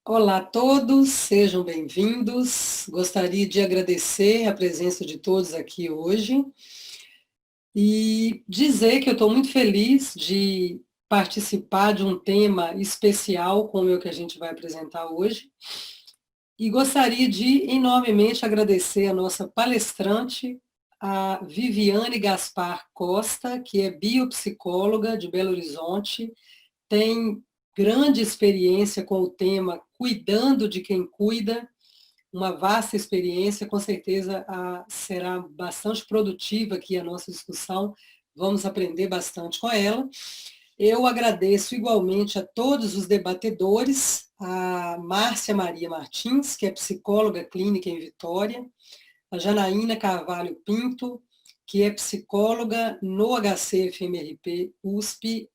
Olá a todos, sejam bem-vindos. Gostaria de agradecer a presença de todos aqui hoje e dizer que eu estou muito feliz de participar de um tema especial como o que a gente vai apresentar hoje. E gostaria de enormemente agradecer a nossa palestrante, a Viviane Gaspar Costa, que é biopsicóloga de Belo Horizonte, tem grande experiência com o tema Cuidando de quem cuida, uma vasta experiência, com certeza será bastante produtiva aqui a nossa discussão, vamos aprender bastante com ela. Eu agradeço igualmente a todos os debatedores, a Márcia Maria Martins, que é psicóloga clínica em Vitória, a Janaína Carvalho Pinto, que é psicóloga no HCFMRP USP,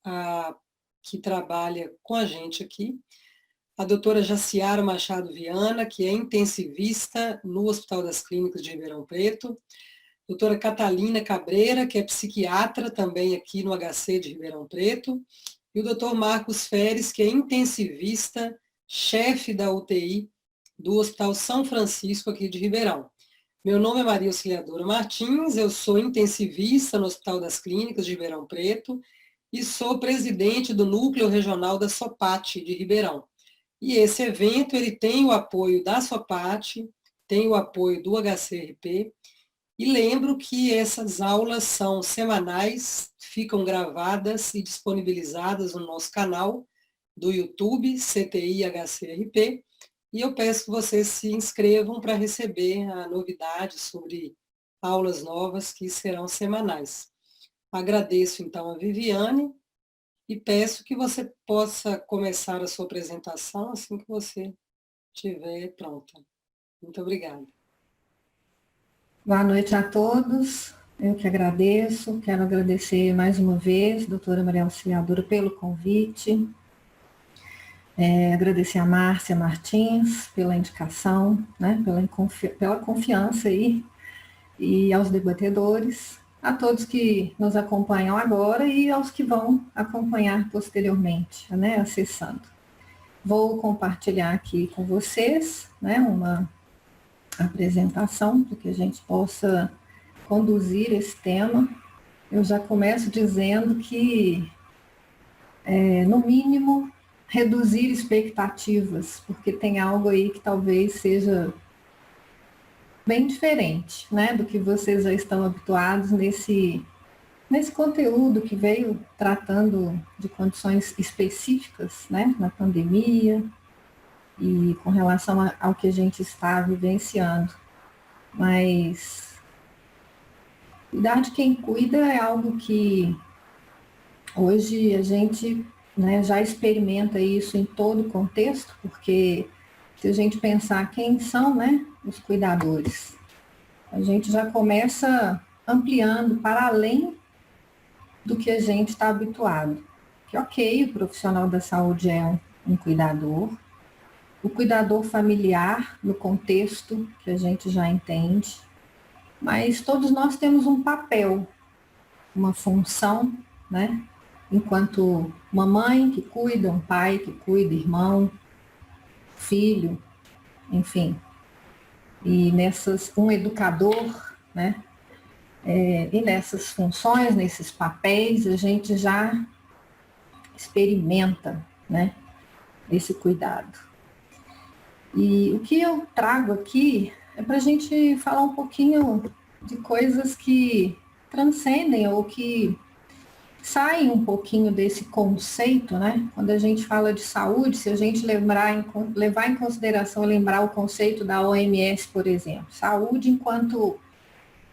que trabalha com a gente aqui, a doutora Jaciara Machado Viana, que é intensivista no Hospital das Clínicas de Ribeirão Preto, doutora Catalina Cabreira, que é psiquiatra também aqui no HC de Ribeirão Preto, e o doutor Marcos Feres, que é intensivista, chefe da UTI do Hospital São Francisco aqui de Ribeirão. Meu nome é Maria Auxiliadora Martins, eu sou intensivista no Hospital das Clínicas de Ribeirão Preto e sou presidente do Núcleo Regional da SOPAT de Ribeirão. E esse evento ele tem o apoio da SOPAT, tem o apoio do HCRP, e lembro que essas aulas são semanais, ficam gravadas e disponibilizadas no nosso canal do YouTube, CTI HCRP, e eu peço que vocês se inscrevam para receber a novidade sobre aulas novas que serão semanais. Agradeço então a Viviane e peço que você possa começar a sua apresentação assim que você estiver pronta. Muito obrigada. Boa noite a todos, eu que agradeço, quero agradecer mais uma vez, doutora Maria Auxiliadora, pelo convite, agradecer a Márcia Martins pela indicação, né, pela confiança aí, e aos debatedores, a todos que nos acompanham agora e aos que vão acompanhar posteriormente, né, acessando. Vou compartilhar aqui com vocês, né, uma apresentação para que a gente possa conduzir esse tema. Eu já começo dizendo que, no mínimo, reduzir expectativas, porque tem algo aí que talvez seja bem diferente, né, do que vocês já estão habituados nesse conteúdo que veio tratando de condições específicas, né, na pandemia e com relação ao que a gente está vivenciando. Mas cuidar de quem cuida é algo que hoje a gente, né, já experimenta isso em todo o contexto, porque se a gente pensar quem são, né, os cuidadores, a gente já começa ampliando para além do que a gente está habituado. Que ok, o profissional da saúde é um cuidador, o cuidador familiar, no contexto que a gente já entende, mas todos nós temos um papel, uma função, né? Enquanto uma mãe que cuida, um pai que cuida, irmão, filho, enfim. E um educador, né? E nessas funções, nesses papéis, a gente já experimenta, né, esse cuidado. E o que eu trago aqui é para a gente falar um pouquinho de coisas que transcendem ou que saem um pouquinho desse conceito, né? Quando a gente fala de saúde, se a gente levar em consideração, lembrar o conceito da OMS, por exemplo, saúde enquanto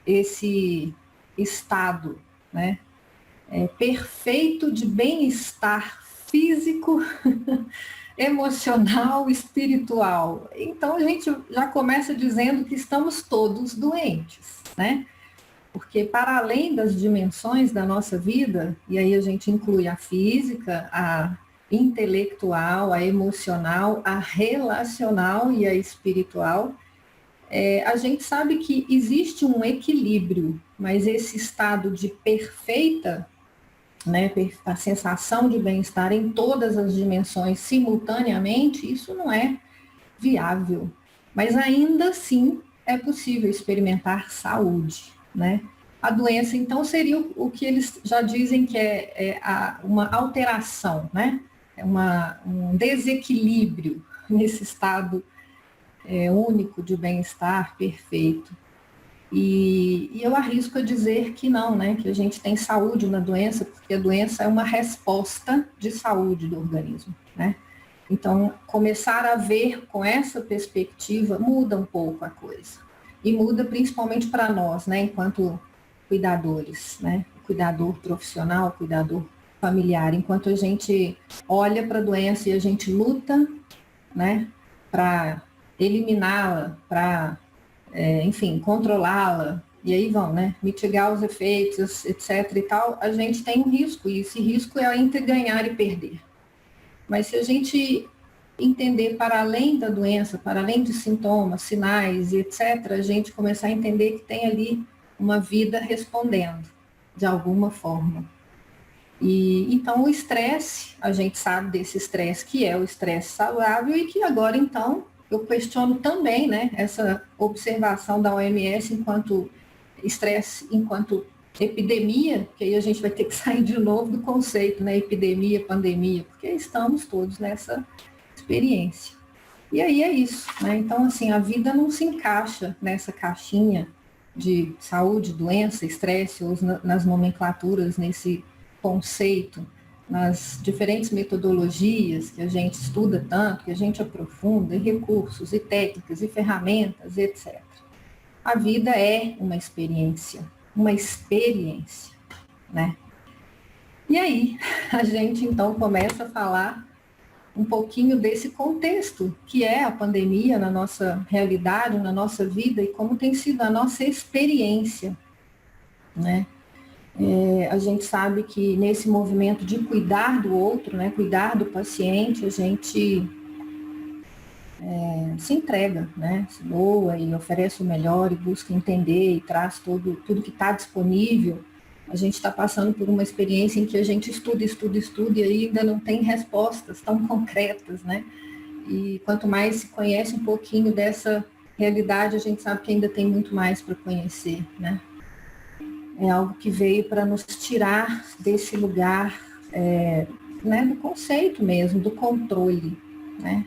esse estado, né, perfeito de bem-estar físico, emocional, espiritual. Então a gente já começa dizendo que estamos todos doentes, né? Porque para além das dimensões da nossa vida, e aí a gente inclui a física, a intelectual, a emocional, a relacional e a espiritual, a gente sabe que existe um equilíbrio, mas esse estado de perfeita, né, a sensação de bem-estar em todas as dimensões simultaneamente, isso não é viável. Mas ainda assim é possível experimentar saúde, né? A doença, então, seria o que eles já dizem que uma alteração, né? É um desequilíbrio nesse estado único de bem-estar perfeito. E eu arrisco a dizer que não, né? Que a gente tem saúde na doença, porque a doença é uma resposta de saúde do organismo, né? Então, começar a ver com essa perspectiva muda um pouco a coisa. E muda principalmente para nós, né? Enquanto cuidadores, né? Cuidador profissional, cuidador familiar. Enquanto a gente olha para a doença e a gente luta, né? Para eliminá-la, para enfim, controlá-la, e aí vão, né, mitigar os efeitos, etc e tal, a gente tem um risco, e esse risco é entre ganhar e perder. Mas se a gente entender para além da doença, para além de sintomas, sinais e etc, a gente começar a entender que tem ali uma vida respondendo, de alguma forma. E então o estresse, a gente sabe desse estresse que é o estresse saudável e que agora então eu questiono também, né, essa observação da OMS enquanto estresse, enquanto epidemia, que aí a gente vai ter que sair de novo do conceito, né, epidemia, pandemia, porque estamos todos nessa experiência. E aí é isso, né? Então, assim, a vida não se encaixa nessa caixinha de saúde, doença, estresse, ou nas nomenclaturas, nesse conceito, nas diferentes metodologias que a gente estuda tanto, que a gente aprofunda, e recursos, e técnicas, e ferramentas, etc. A vida é uma experiência, né? E aí, a gente então começa a falar um pouquinho desse contexto que é a pandemia na nossa realidade, na nossa vida e como tem sido a nossa experiência, né? A gente sabe que nesse movimento de cuidar do outro, né, cuidar do paciente, a gente se entrega, né, se doa e oferece o melhor e busca entender e traz tudo que está disponível. A gente está passando por uma experiência em que a gente estuda e ainda não tem respostas tão concretas, né? E quanto mais se conhece um pouquinho dessa realidade, a gente sabe que ainda tem muito mais para conhecer, né? É algo que veio para nos tirar desse lugar, né, do conceito mesmo, do controle, né?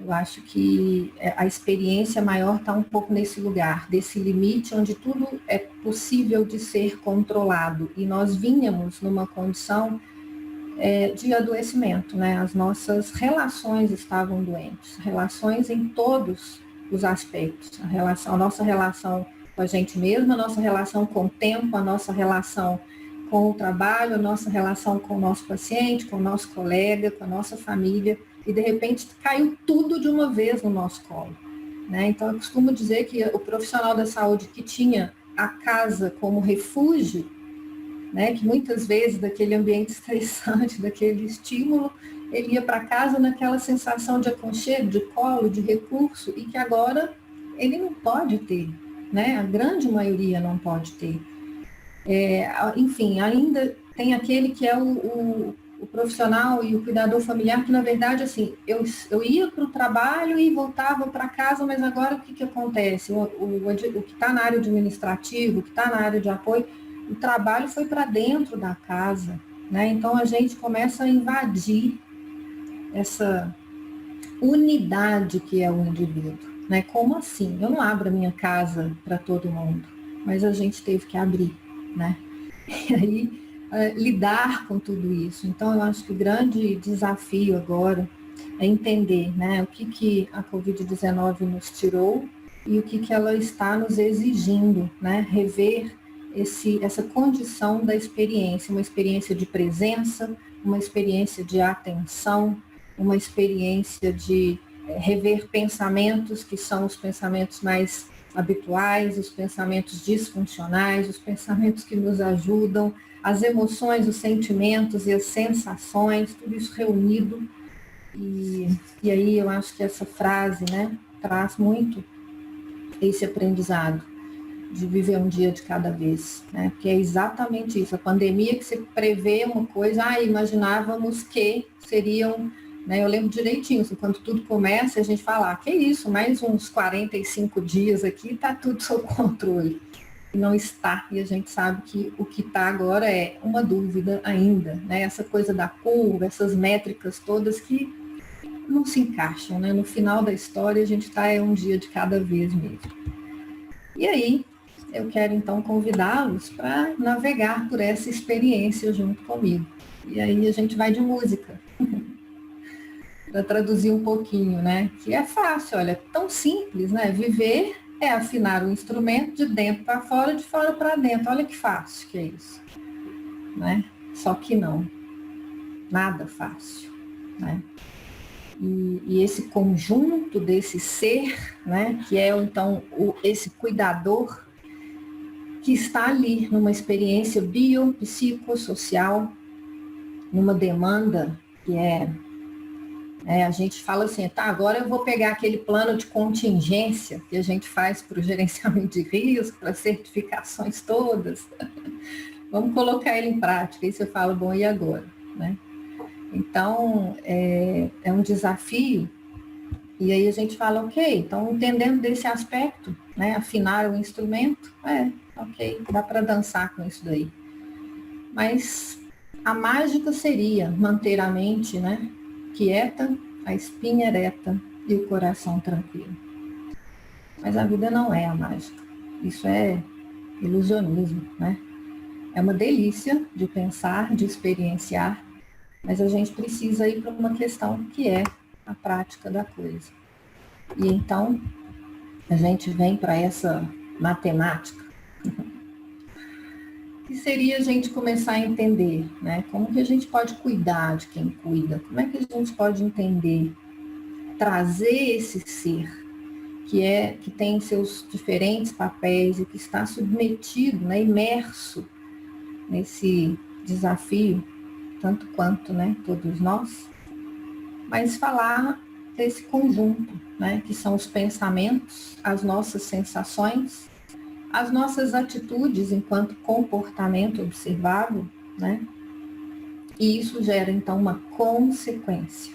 Eu acho que a experiência maior está um pouco nesse lugar, desse limite onde tudo é possível de ser controlado. E nós vínhamos numa condição de adoecimento, né? As nossas relações estavam doentes, relações em todos os aspectos. A nossa relação com a gente mesma, a nossa relação com o tempo, a nossa relação com o trabalho, a nossa relação com o nosso paciente, com o nosso colega, com a nossa família. E, de repente, caiu tudo de uma vez no nosso colo, né? Então, eu costumo dizer que o profissional da saúde que tinha a casa como refúgio, né, que muitas vezes daquele ambiente estressante, daquele estímulo, ele ia para casa naquela sensação de aconchego, de colo, de recurso, e que agora ele não pode ter, né? A grande maioria não pode ter. Enfim, ainda tem aquele que é o profissional e o cuidador familiar, que na verdade, assim, eu ia para o trabalho e voltava para casa, mas agora o que acontece? O que está na área administrativa, o que está na área de apoio, o trabalho foi para dentro da casa, né? Então a gente começa a invadir essa unidade que é o indivíduo, né? Como assim? Eu não abro a minha casa para todo mundo, mas a gente teve que abrir, né? E aí lidar com tudo isso. Então, eu acho que o grande desafio agora é entender, né, o que a Covid-19 nos tirou e o que ela está nos exigindo, né, rever essa condição da experiência, uma experiência de presença, uma experiência de atenção, uma experiência de rever pensamentos que são os pensamentos mais habituais, os pensamentos disfuncionais, os pensamentos que nos ajudam, as emoções, os sentimentos e as sensações, tudo isso reunido. E aí eu acho que essa frase, né, traz muito esse aprendizado de viver um dia de cada vez, né? Porque é exatamente isso. A pandemia que se prevê uma coisa, imaginávamos que seriam né? Eu lembro direitinho, assim, quando tudo começa, a gente fala, que isso, mais uns 45 dias aqui, tá tudo sob controle. E não está, e a gente sabe que o que está agora é uma dúvida ainda, né? Essa coisa da curva, essas métricas todas que não se encaixam, né? No final da história, a gente está um dia de cada vez mesmo. E aí, eu quero então convidá-los para navegar por essa experiência junto comigo. E aí a gente vai de música, para traduzir um pouquinho, né? Que é fácil, olha, tão simples, né? Viver é afinar o instrumento de dentro para fora, de fora para dentro. Olha que fácil que é isso, né? Só que não, nada fácil, né? E esse conjunto desse ser, né? Que é então esse cuidador que está ali numa experiência biopsicossocial, numa demanda que a gente fala assim, tá, agora eu vou pegar aquele plano de contingência que a gente faz para o gerenciamento de risco, para as certificações todas, vamos colocar ele em prática. Aí você fala, bom, e agora? Né? Então, é um desafio, e aí a gente fala, ok, então entendendo desse aspecto, né, afinar o instrumento, ok, dá para dançar com isso daí. Mas a mágica seria manter a mente, né, quieta, a espinha ereta e o coração tranquilo. Mas a vida não é a mágica. Isso é ilusionismo, né? É uma delícia de pensar, de experienciar, mas a gente precisa ir para uma questão que é a prática da coisa. E então, a gente vem para essa matemática, que seria a gente começar a entender, né? Como que a gente pode cuidar de quem cuida? Como é que a gente pode entender, trazer esse ser que tem seus diferentes papéis e que está submetido, né, imerso nesse desafio, tanto quanto, né, todos nós, mas falar desse conjunto, né, que são os pensamentos, as nossas sensações, as nossas atitudes enquanto comportamento observável, né? E isso gera, então, uma consequência.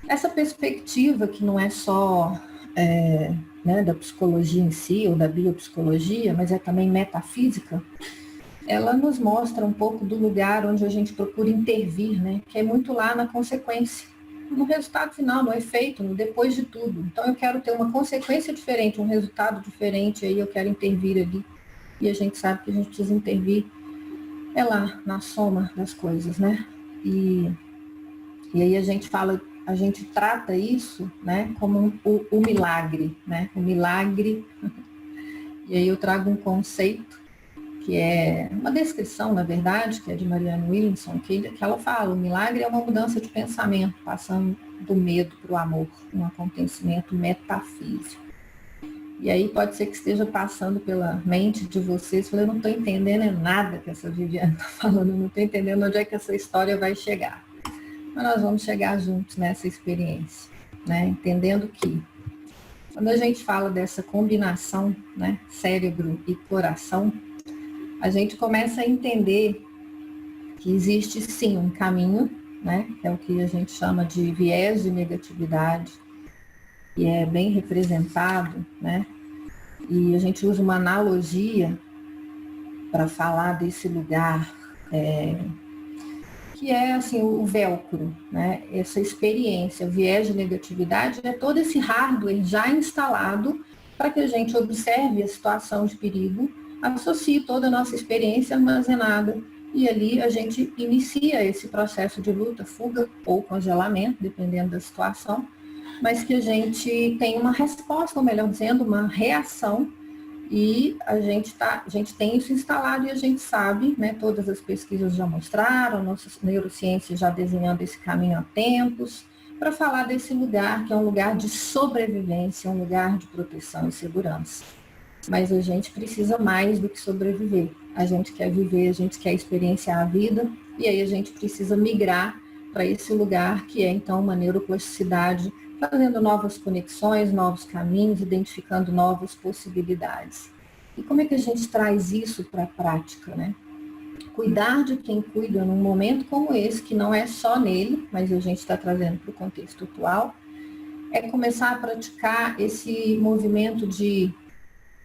Essa perspectiva que não é só né, da psicologia em si, ou da biopsicologia, mas é também metafísica, ela nos mostra um pouco do lugar onde a gente procura intervir, né? Que é muito lá na consequência, no resultado final, no efeito, no depois de tudo. Então eu quero ter uma consequência diferente, um resultado diferente, aí eu quero intervir ali. E a gente sabe que a gente precisa intervir lá na soma das coisas, né? E aí a gente trata isso, né, como o milagre, né? O milagre. E aí eu trago um conceito que é uma descrição, na verdade, que é de Marianne Williamson, que ela fala, o milagre é uma mudança de pensamento, passando do medo para o amor, um acontecimento metafísico. E aí pode ser que esteja passando pela mente de vocês, falando, eu não estou entendendo nada que essa Viviane está falando, eu não estou entendendo onde é que essa história vai chegar. Mas nós vamos chegar juntos nessa experiência, né? Entendendo que quando a gente fala dessa combinação, né, cérebro e coração, a gente começa a entender que existe sim um caminho, né, que é o que a gente chama de viés de negatividade, que é bem representado, né, e a gente usa uma analogia para falar desse lugar, que é assim, o velcro, né, essa experiência, o viés de negatividade é todo esse hardware já instalado para que a gente observe a situação de perigo, associe toda a nossa experiência armazenada e ali a gente inicia esse processo de luta, fuga ou congelamento, dependendo da situação, mas que a gente tem uma resposta, ou melhor dizendo, uma reação, e a gente tem isso instalado e a gente sabe, né, todas as pesquisas já mostraram, nossa neurociência já desenhando esse caminho há tempos, para falar desse lugar que é um lugar de sobrevivência, um lugar de proteção e segurança. Mas a gente precisa mais do que sobreviver. A gente quer viver, a gente quer experienciar a vida, e aí a gente precisa migrar para esse lugar que é, então, uma neuroplasticidade, fazendo novas conexões, novos caminhos, identificando novas possibilidades. E como é que a gente traz isso para a prática, né? Cuidar de quem cuida num momento como esse, que não é só nele, mas a gente está trazendo para o contexto atual, é começar a praticar esse movimento de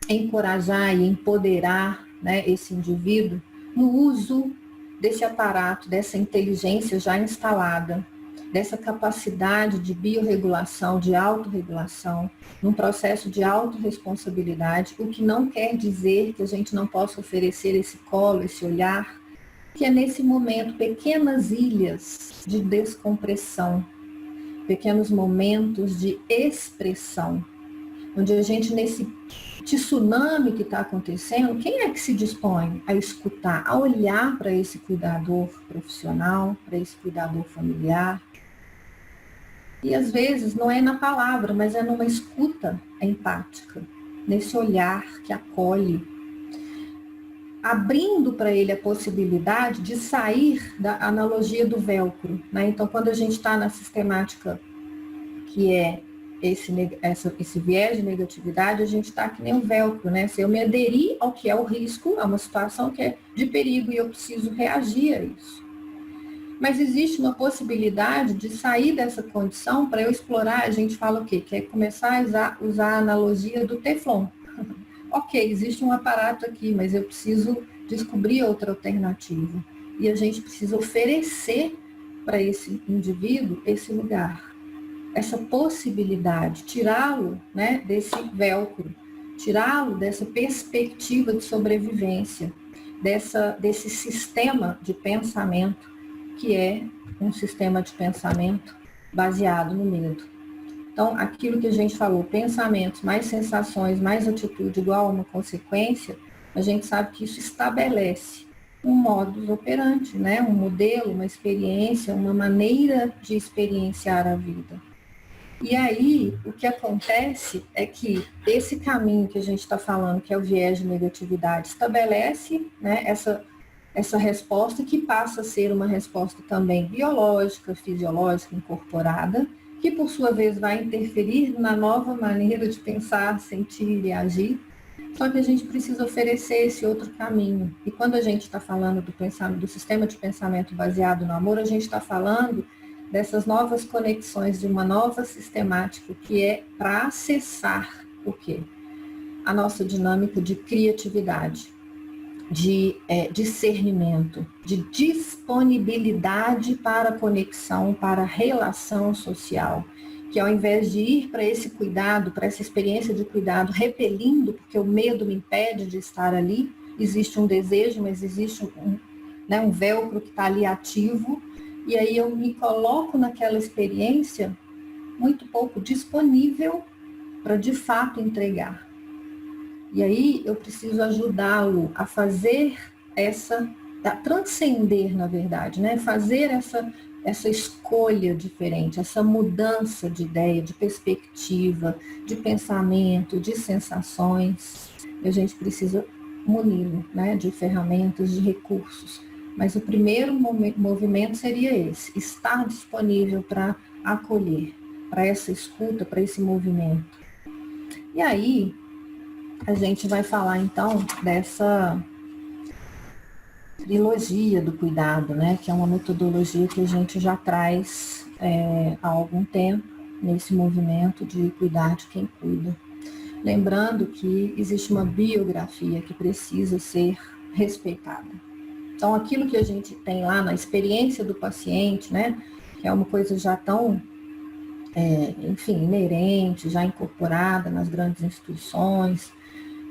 encorajar e empoderar, né, esse indivíduo no uso desse aparato, dessa inteligência já instalada, dessa capacidade de biorregulação, de autorregulação, num processo de autorresponsabilidade, o que não quer dizer que a gente não possa oferecer esse colo, esse olhar, que é nesse momento pequenas ilhas de descompressão, pequenos momentos de expressão, onde a gente, nesse tsunami que está acontecendo, quem é que se dispõe a escutar, a olhar para esse cuidador profissional, para esse cuidador familiar? E às vezes não é na palavra, mas é numa escuta empática, nesse olhar que acolhe, abrindo para ele a possibilidade de sair da analogia do velcro, né? Então, quando a gente está na sistemática que é esse viés de negatividade, a gente está que nem um velcro, né? Se eu me aderir ao que é o risco, a uma situação que é de perigo e eu preciso reagir a isso. Mas existe uma possibilidade de sair dessa condição para eu explorar, a gente fala o quê? Que é começar a usar a analogia do Teflon. Ok, existe um aparato aqui, mas eu preciso descobrir outra alternativa. E a gente precisa oferecer para esse indivíduo esse lugar, essa possibilidade, tirá-lo, né, desse velcro, tirá-lo dessa perspectiva de sobrevivência, desse sistema de pensamento, que é um sistema de pensamento baseado no medo. Então, aquilo que a gente falou, pensamentos, mais sensações, mais atitude igual a uma consequência, a gente sabe que isso estabelece um modus operandi, né? Um modelo, uma experiência, uma maneira de experienciar a vida. E aí, o que acontece é que esse caminho que a gente está falando, que é o viés de negatividade, estabelece, né, essa resposta que passa a ser uma resposta também biológica, fisiológica, incorporada, que por sua vez vai interferir na nova maneira de pensar, sentir e agir. Só que a gente precisa oferecer esse outro caminho. E quando a gente está falando do sistema de pensamento baseado no amor, a gente está falando dessas novas conexões, de uma nova sistemática que é para acessar o quê? A nossa dinâmica de criatividade, de discernimento, de disponibilidade para conexão, para relação social, que ao invés de ir para esse cuidado, para essa experiência de cuidado, repelindo, porque o medo me impede de estar ali, existe um desejo, mas existe um velcro que está ali ativo, e aí eu me coloco naquela experiência muito pouco disponível para de fato entregar. E aí eu preciso ajudá-lo a fazer a transcender, na verdade, né? Fazer essa escolha diferente, essa mudança de ideia, de perspectiva, de pensamento, de sensações. E a gente precisa muni-lo, né, de ferramentas, de recursos. Mas o primeiro movimento seria esse, estar disponível para acolher, para essa escuta, para esse movimento. E aí, a gente vai falar então dessa trilogia do cuidado, né? Que é uma metodologia que a gente já traz há algum tempo nesse movimento de cuidar de quem cuida. Lembrando que existe uma biografia que precisa ser respeitada. Então, aquilo que a gente tem lá na experiência do paciente, né? Que é uma coisa já tão, inerente, já incorporada nas grandes instituições,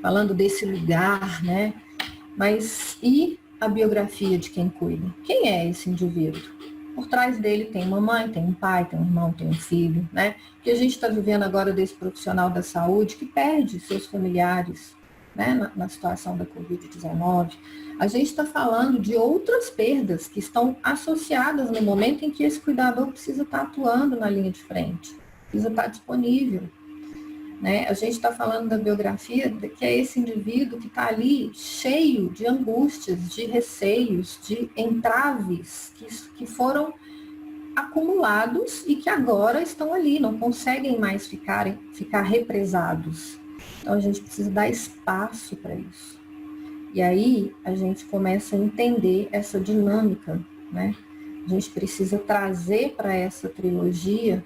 falando desse lugar, né? Mas e a biografia de quem cuida? Quem é esse indivíduo? Por trás dele tem uma mãe, tem um pai, tem um irmão, tem um filho, né? Porque a gente está vivendo agora desse profissional da saúde que perde seus familiares, né? Na situação da Covid-19. A gente está falando de outras perdas que estão associadas no momento em que esse cuidador precisa estar atuando na linha de frente, precisa estar disponível. Né? A gente está falando da biografia, que é esse indivíduo que está ali cheio de angústias, de receios, de entraves que foram acumulados e que agora estão ali, não conseguem mais ficar represados. Então a gente precisa dar espaço para isso. E aí a gente começa a entender essa dinâmica, né? A gente precisa trazer para essa trilogia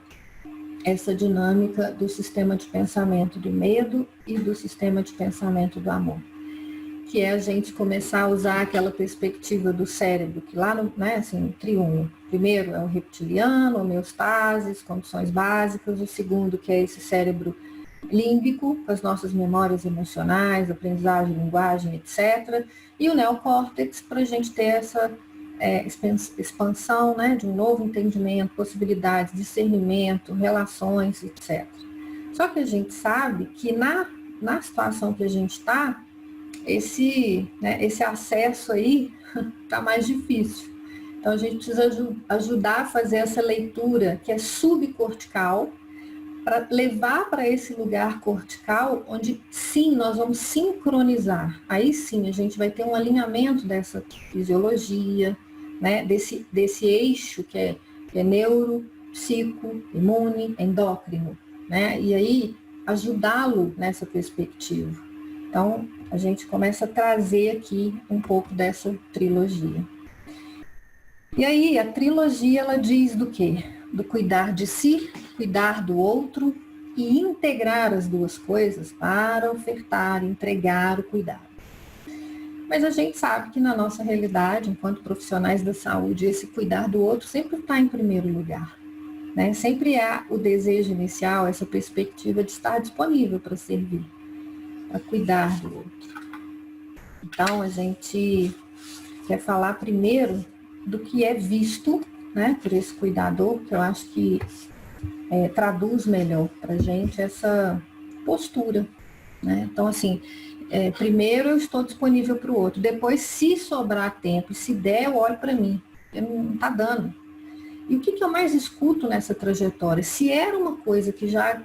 essa dinâmica do sistema de pensamento do medo e do sistema de pensamento do amor, que é a gente começar a usar aquela perspectiva do cérebro, que lá no, né, assim, no triunfo, primeiro é o reptiliano, homeostases, condições básicas, o segundo que é esse cérebro límbico, com as nossas memórias emocionais, aprendizagem, linguagem, etc. E o neocórtex, para a gente ter essa expansão, né, de um novo entendimento, possibilidades, discernimento, relações, etc. Só que a gente sabe que na situação que a gente está, esse acesso aí está mais difícil. Então a gente precisa ajudar a fazer essa leitura que é subcortical, para levar para esse lugar cortical, onde sim, nós vamos sincronizar. Aí sim, a gente vai ter um alinhamento dessa fisiologia, né, desse eixo que é neuro, psico, imune, endócrino, né, e aí ajudá-lo nessa perspectiva. Então, a gente começa a trazer aqui um pouco dessa trilogia. E aí, a trilogia, ela diz do quê? Do cuidar de si, cuidar do outro e integrar as duas coisas para ofertar, entregar o cuidado. Mas a gente sabe que na nossa realidade, enquanto profissionais da saúde, esse cuidar do outro sempre está em primeiro lugar, né? Sempre há o desejo inicial, essa perspectiva de estar disponível para servir, para cuidar do outro. Então, a gente quer falar primeiro do que é visto, né, por esse cuidador, que eu acho que traduz melhor para a gente essa postura, né? Então, assim, primeiro eu estou disponível para o outro, depois, se sobrar tempo, se der, eu olho para mim, não está dando. E o que eu mais escuto nessa trajetória? Se era uma coisa que já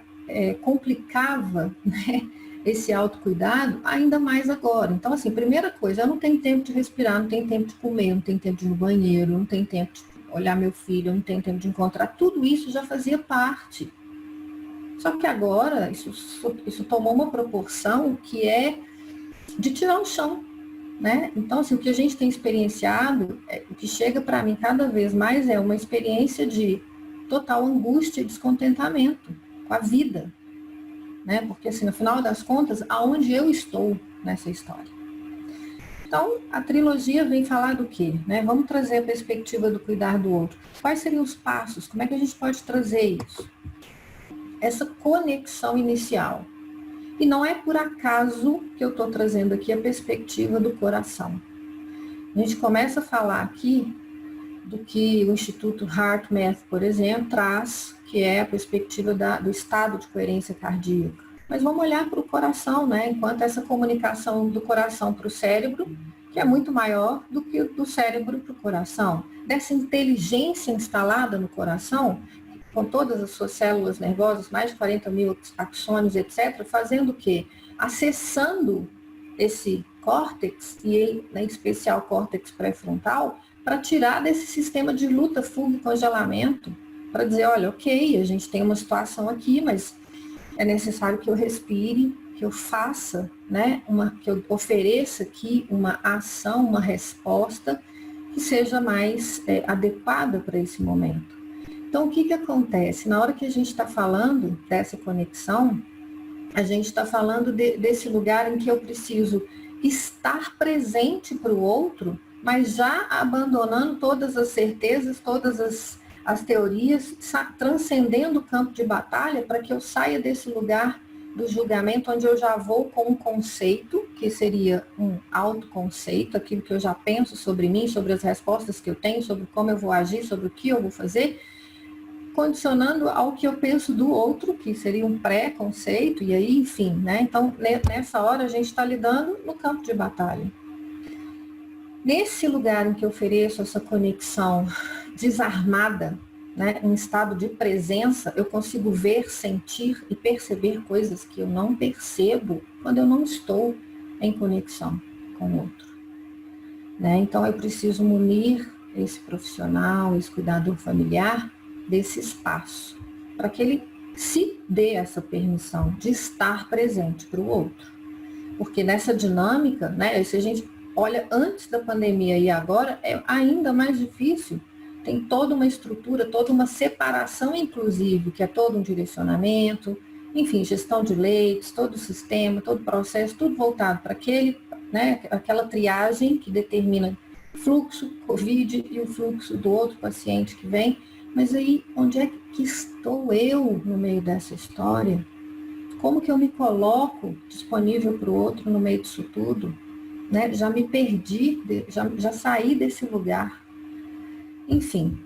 complicava, né, esse autocuidado, ainda mais agora. Então, assim, primeira coisa, eu não tenho tempo de respirar, não tenho tempo de comer, não tenho tempo de ir no banheiro, não tenho tempo de olhar meu filho, não tenho tempo de encontrar. Tudo isso já fazia parte. Só que agora, isso tomou uma proporção que é de tirar o chão, né? Então, assim, o que a gente tem experienciado, o que chega para mim cada vez mais é uma experiência de total angústia e descontentamento com a vida, né? Porque, assim, no final das contas, aonde eu estou nessa história? Então, a trilogia vem falar do quê? Né? Vamos trazer a perspectiva do cuidar do outro. Quais seriam os passos? Como é que a gente pode trazer isso? Essa conexão inicial. E não é por acaso que eu estou trazendo aqui a perspectiva do coração. A gente começa a falar aqui do que o Instituto HeartMath, por exemplo, traz, que é a perspectiva do estado de coerência cardíaca. Mas vamos olhar para o coração, né? Enquanto essa comunicação do coração para o cérebro, que é muito maior do que do cérebro para o coração. Dessa inteligência instalada no coração, com todas as suas células nervosas, mais de 40 mil axônios, etc., fazendo o quê? Acessando esse córtex, e em especial córtex pré-frontal, para tirar desse sistema de luta, fuga e congelamento, para dizer, olha, ok, a gente tem uma situação aqui, mas é necessário que eu respire, que eu faça, né, que eu ofereça aqui uma ação, uma resposta que seja mais adequada para esse momento. Então, o que acontece? Na hora que a gente está falando dessa conexão, a gente está falando desse lugar em que eu preciso estar presente para o outro, mas já abandonando todas as certezas, todas as teorias, transcendendo o campo de batalha para que eu saia desse lugar do julgamento, onde eu já vou com um conceito, que seria um autoconceito, aquilo que eu já penso sobre mim, sobre as respostas que eu tenho, sobre como eu vou agir, sobre o que eu vou fazer, condicionando ao que eu penso do outro, que seria um pré-conceito, e aí, enfim, né? Então, nessa hora, a gente está lidando no campo de batalha. Nesse lugar em que eu ofereço essa conexão desarmada, né, em estado de presença, eu consigo ver, sentir e perceber coisas que eu não percebo quando eu não estou em conexão com o outro. Né? Então, eu preciso munir esse profissional, esse cuidador familiar, desse espaço, para que ele se dê essa permissão de estar presente para o outro. Porque nessa dinâmica, né, se a gente olha antes da pandemia e agora, é ainda mais difícil. Tem toda uma estrutura, toda uma separação, inclusive, que é todo um direcionamento, enfim, gestão de leitos, todo o sistema, todo o processo, tudo voltado para aquele, né, aquela triagem que determina fluxo, Covid e o fluxo do outro paciente que vem. Mas aí, onde é que estou eu no meio dessa história? Como que eu me coloco disponível para o outro no meio disso tudo? Né? Já me perdi, já saí desse lugar. Enfim,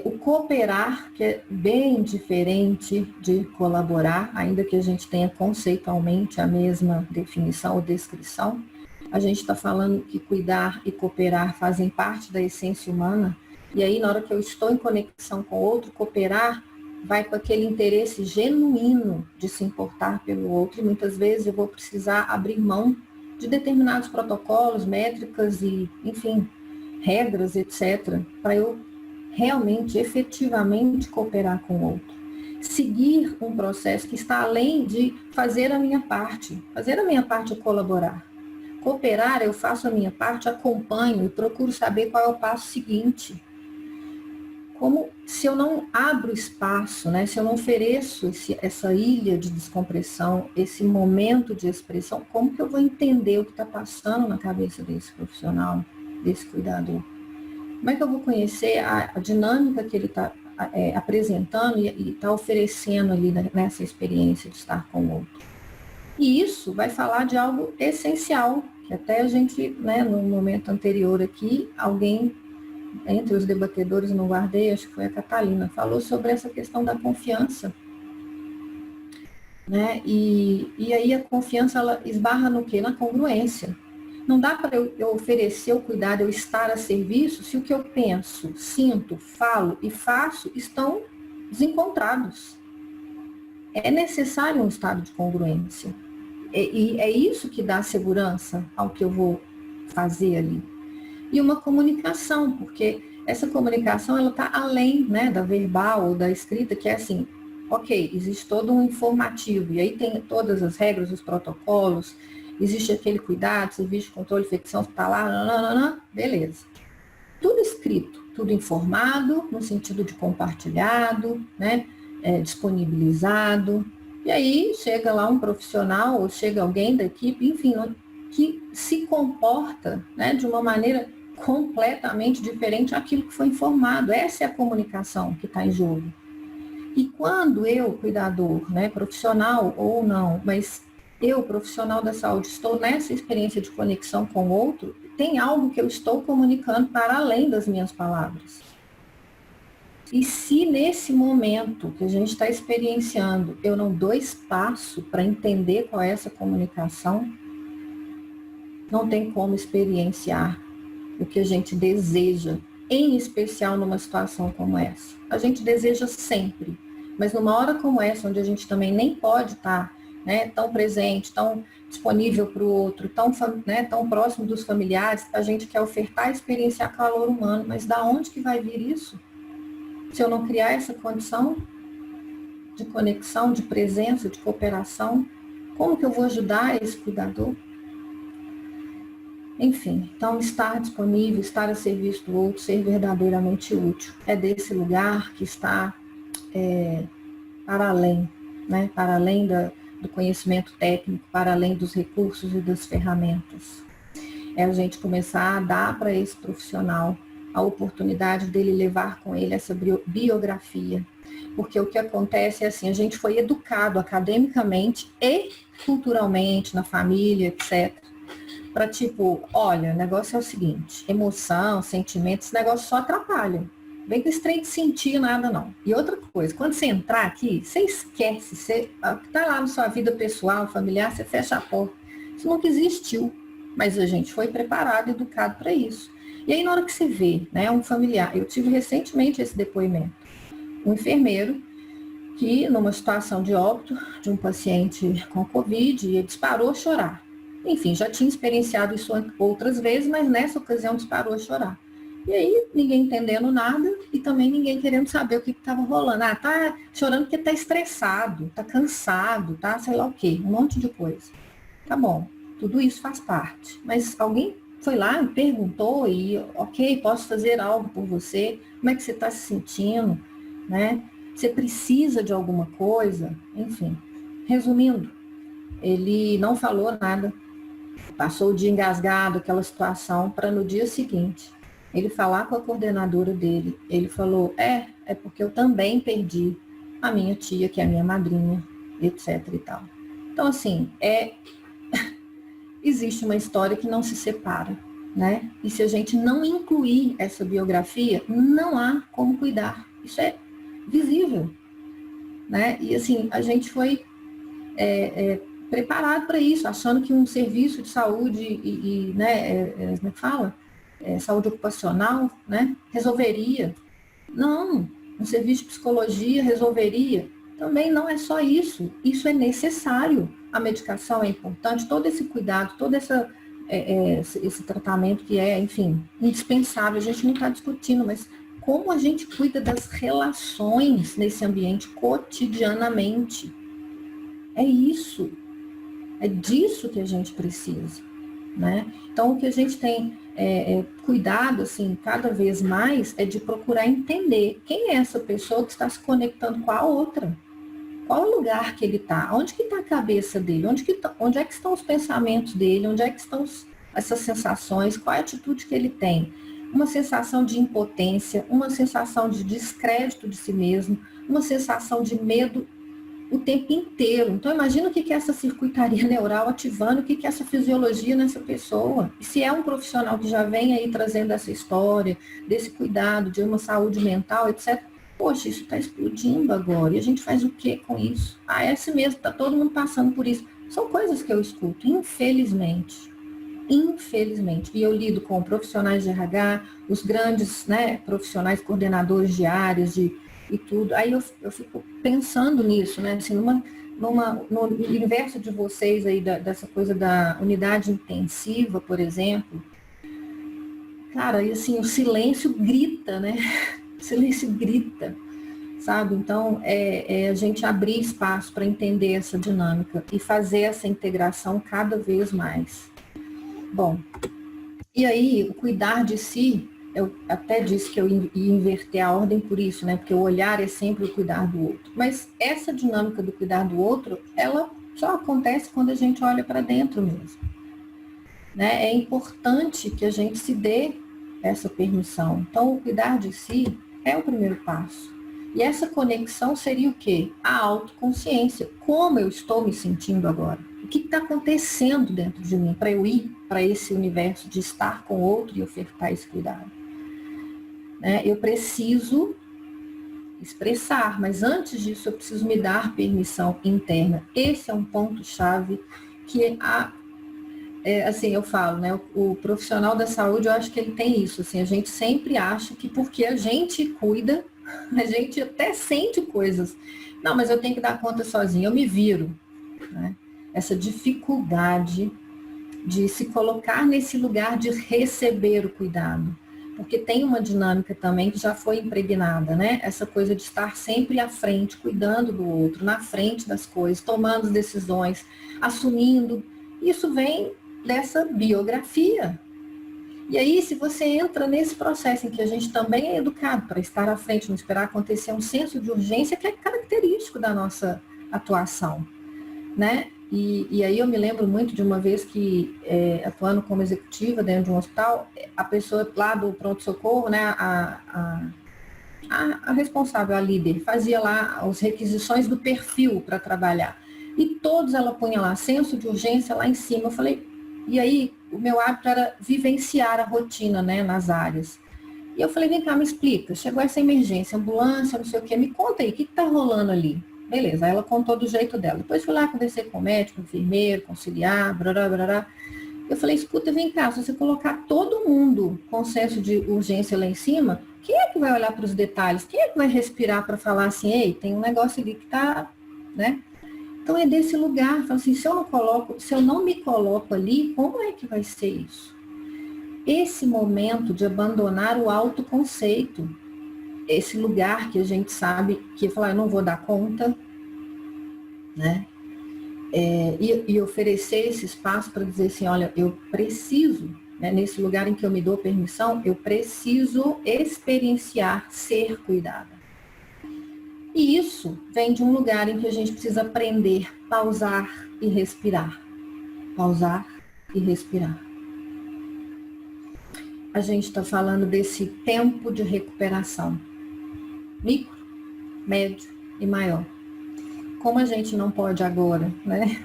o cooperar, que é bem diferente de colaborar, ainda que a gente tenha conceitualmente a mesma definição ou descrição, a gente está falando que cuidar e cooperar fazem parte da essência humana, e aí na hora que eu estou em conexão com o outro, cooperar vai com aquele interesse genuíno de se importar pelo outro, e muitas vezes eu vou precisar abrir mão de determinados protocolos, métricas e, enfim, regras, etc., para eu realmente, efetivamente cooperar com o outro. Seguir um processo que está além de fazer a minha parte. Fazer a minha parte é colaborar. Cooperar, eu faço a minha parte, acompanho e procuro saber qual é o passo seguinte. Como se eu não abro espaço, né? Se eu não ofereço essa ilha de descompressão, esse momento de expressão, como que eu vou entender o que está passando na cabeça desse profissional, desse cuidador? Como é que eu vou conhecer a dinâmica que ele está apresentando e está oferecendo ali nessa experiência de estar com o outro? E isso vai falar de algo essencial, que até a gente, né, no momento anterior aqui, alguém, entre os debatedores, não guardei, acho que foi a Catalina, falou sobre essa questão da confiança. Né? E aí a confiança, ela esbarra no quê? Na congruência. Não dá para eu oferecer o cuidado, eu estar a serviço, se o que eu penso, sinto, falo e faço estão desencontrados. É necessário um estado de congruência. E é isso que dá segurança ao que eu vou fazer ali. E uma comunicação, porque essa comunicação ela está além, né, da verbal ou da escrita, que é assim, ok, existe todo um informativo, e aí tem todas as regras, os protocolos, existe aquele cuidado, serviço de controle de infecção, está lá, nananana, beleza. Tudo escrito, tudo informado, no sentido de compartilhado, né, disponibilizado. E aí chega lá um profissional, ou chega alguém da equipe, enfim, que se comporta, né, de uma maneira completamente diferente daquilo que foi informado. Essa é a comunicação que está em jogo. E quando eu, cuidador, né, profissional ou não, mas eu, profissional da saúde, estou nessa experiência de conexão com o outro, tem algo que eu estou comunicando para além das minhas palavras. E se nesse momento que a gente está experienciando, eu não dou espaço para entender qual é essa comunicação, não tem como experienciar o que a gente deseja, em especial numa situação como essa. A gente deseja sempre, mas numa hora como essa, onde a gente também nem pode estar, né, tão presente, tão disponível para o outro, tão próximo dos familiares, a gente quer ofertar e experienciar calor humano, mas da onde que vai vir isso? Se eu não criar essa condição de conexão, de presença, de cooperação, como que eu vou ajudar esse cuidador? Enfim, então estar disponível, estar a serviço do outro, ser verdadeiramente útil. É desse lugar que está para além, né? Para além do conhecimento técnico, para além dos recursos e das ferramentas. É a gente começar a dar para esse profissional a oportunidade dele levar com ele essa biografia. Porque o que acontece é assim, a gente foi educado academicamente e culturalmente, na família, etc., para tipo, olha, o negócio é o seguinte, emoção, sentimento, esse negócio só atrapalha. Vem com esse trem de sentir nada, não. E outra coisa, quando você entrar aqui, você esquece, você tá lá na sua vida pessoal, familiar, você fecha a porta. Isso nunca existiu, mas a gente foi preparado, educado para isso. E aí, na hora que você vê, né, um familiar, eu tive recentemente esse depoimento, um enfermeiro que, numa situação de óbito de um paciente com Covid, ele disparou a chorar. Enfim, já tinha experienciado isso outras vezes, mas nessa ocasião disparou a chorar. E aí, ninguém entendendo nada e também ninguém querendo saber o que estava rolando. Ah, tá chorando porque tá estressado, tá cansado, tá sei lá o quê, um monte de coisa. Tá bom, tudo isso faz parte. Mas alguém foi lá, me perguntou e, ok, posso fazer algo por você? Como é que você está se sentindo? Né? Você precisa de alguma coisa? Enfim, resumindo, ele não falou nada, passou o dia engasgado, aquela situação, para no dia seguinte ele falar com a coordenadora dele. Ele falou, é porque eu também perdi a minha tia, que é a minha madrinha, etc e tal. Então, assim, existe uma história que não se separa, né? E se a gente não incluir essa biografia, não há como cuidar. Isso é visível, né? E assim, a gente foi preparado para isso, achando que um serviço de saúde né, como é que fala? Saúde ocupacional, né? Resolveria. Não, um serviço de psicologia resolveria. Também não é só isso. Isso é necessário. A medicação é importante, todo esse cuidado, todo esse tratamento que é, enfim, indispensável. A gente não está discutindo, mas como a gente cuida das relações nesse ambiente cotidianamente. É isso. É disso que a gente precisa, né? Então, o que a gente tem cuidado, assim, cada vez mais, é de procurar entender quem é essa pessoa que está se conectando com a outra. Qual o lugar que ele está? Onde que está a cabeça dele? Onde é que estão os pensamentos dele? Onde é que estão essas sensações? Qual é a atitude que ele tem? Uma sensação de impotência, uma sensação de descrédito de si mesmo, uma sensação de medo o tempo inteiro. Então, imagina o que é essa circuitaria neural ativando, o que é essa fisiologia nessa pessoa. E se é um profissional que já vem aí trazendo essa história, desse cuidado, de uma saúde mental, etc. Poxa, isso está explodindo agora. E a gente faz o que com isso? É assim mesmo, está todo mundo passando por isso. São coisas que eu escuto, infelizmente. Infelizmente. E eu lido com profissionais de RH, os grandes, né, profissionais coordenadores de áreas, e tudo. Aí eu fico pensando nisso, né? Assim, no universo de vocês aí, dessa coisa da unidade intensiva, por exemplo, cara, e assim, o silêncio grita, né? O silêncio grita, sabe? Então, a gente abrir espaço para entender essa dinâmica e fazer essa integração cada vez mais. Bom, e aí, o cuidar de si, eu até disse que eu ia inverter a ordem por isso, né? Porque o olhar é sempre o cuidar do outro. Mas essa dinâmica do cuidar do outro, ela só acontece quando a gente olha para dentro mesmo, né? É importante que a gente se dê essa permissão. Então, o cuidar de si é o primeiro passo. E essa conexão seria o quê? A autoconsciência. Como eu estou me sentindo agora? O que está acontecendo dentro de mim para eu ir para esse universo de estar com o outro e ofertar esse cuidado? Né? Eu preciso expressar, mas antes disso eu preciso me dar permissão interna. Esse é um ponto-chave que assim, eu falo, né? O profissional da saúde, eu acho que ele tem isso, assim, a gente sempre acha que porque a gente cuida, a gente até sente coisas. Não, mas eu tenho que dar conta sozinho, eu me viro, né? Essa dificuldade de se colocar nesse lugar de receber o cuidado. Porque tem uma dinâmica também que já foi impregnada, né? Essa coisa de estar sempre à frente, cuidando do outro, na frente das coisas, tomando as decisões, assumindo. Isso vem dessa biografia. E aí, se você entra nesse processo em que a gente também é educado para estar à frente, não esperar acontecer um senso de urgência que é característico da nossa atuação, né? E aí eu me lembro muito de uma vez que, atuando como executiva dentro de um hospital, a pessoa lá do pronto-socorro, né, a responsável, a líder, fazia lá as requisições do perfil para trabalhar. E todos ela punha lá, senso de urgência lá em cima. Eu falei, e aí o meu hábito era vivenciar a rotina, né, nas áreas. E eu falei, vem cá, me explica, chegou essa emergência, ambulância, não sei o quê, me conta aí, o que está rolando ali? Beleza, aí ela contou do jeito dela. Depois fui lá, conversei com o médico, enfermeiro, conciliar, brará, brará. Eu falei, escuta, vem cá, se você colocar todo mundo com senso de urgência lá em cima, quem é que vai olhar para os detalhes? Quem é que vai respirar para falar assim, ei, tem um negócio ali que está, né? Então é desse lugar, assim, se eu não me coloco ali, como é que vai ser isso? Esse momento de abandonar o autoconceito, esse lugar que a gente sabe que falar, eu não vou dar conta, né? E oferecer esse espaço para dizer assim, olha, eu preciso, né, nesse lugar em que eu me dou permissão, eu preciso experienciar ser cuidada. E isso vem de um lugar em que a gente precisa aprender, pausar e respirar. Pausar e respirar. A gente está falando desse tempo de recuperação. Micro, médio e maior. Como a gente não pode agora, né?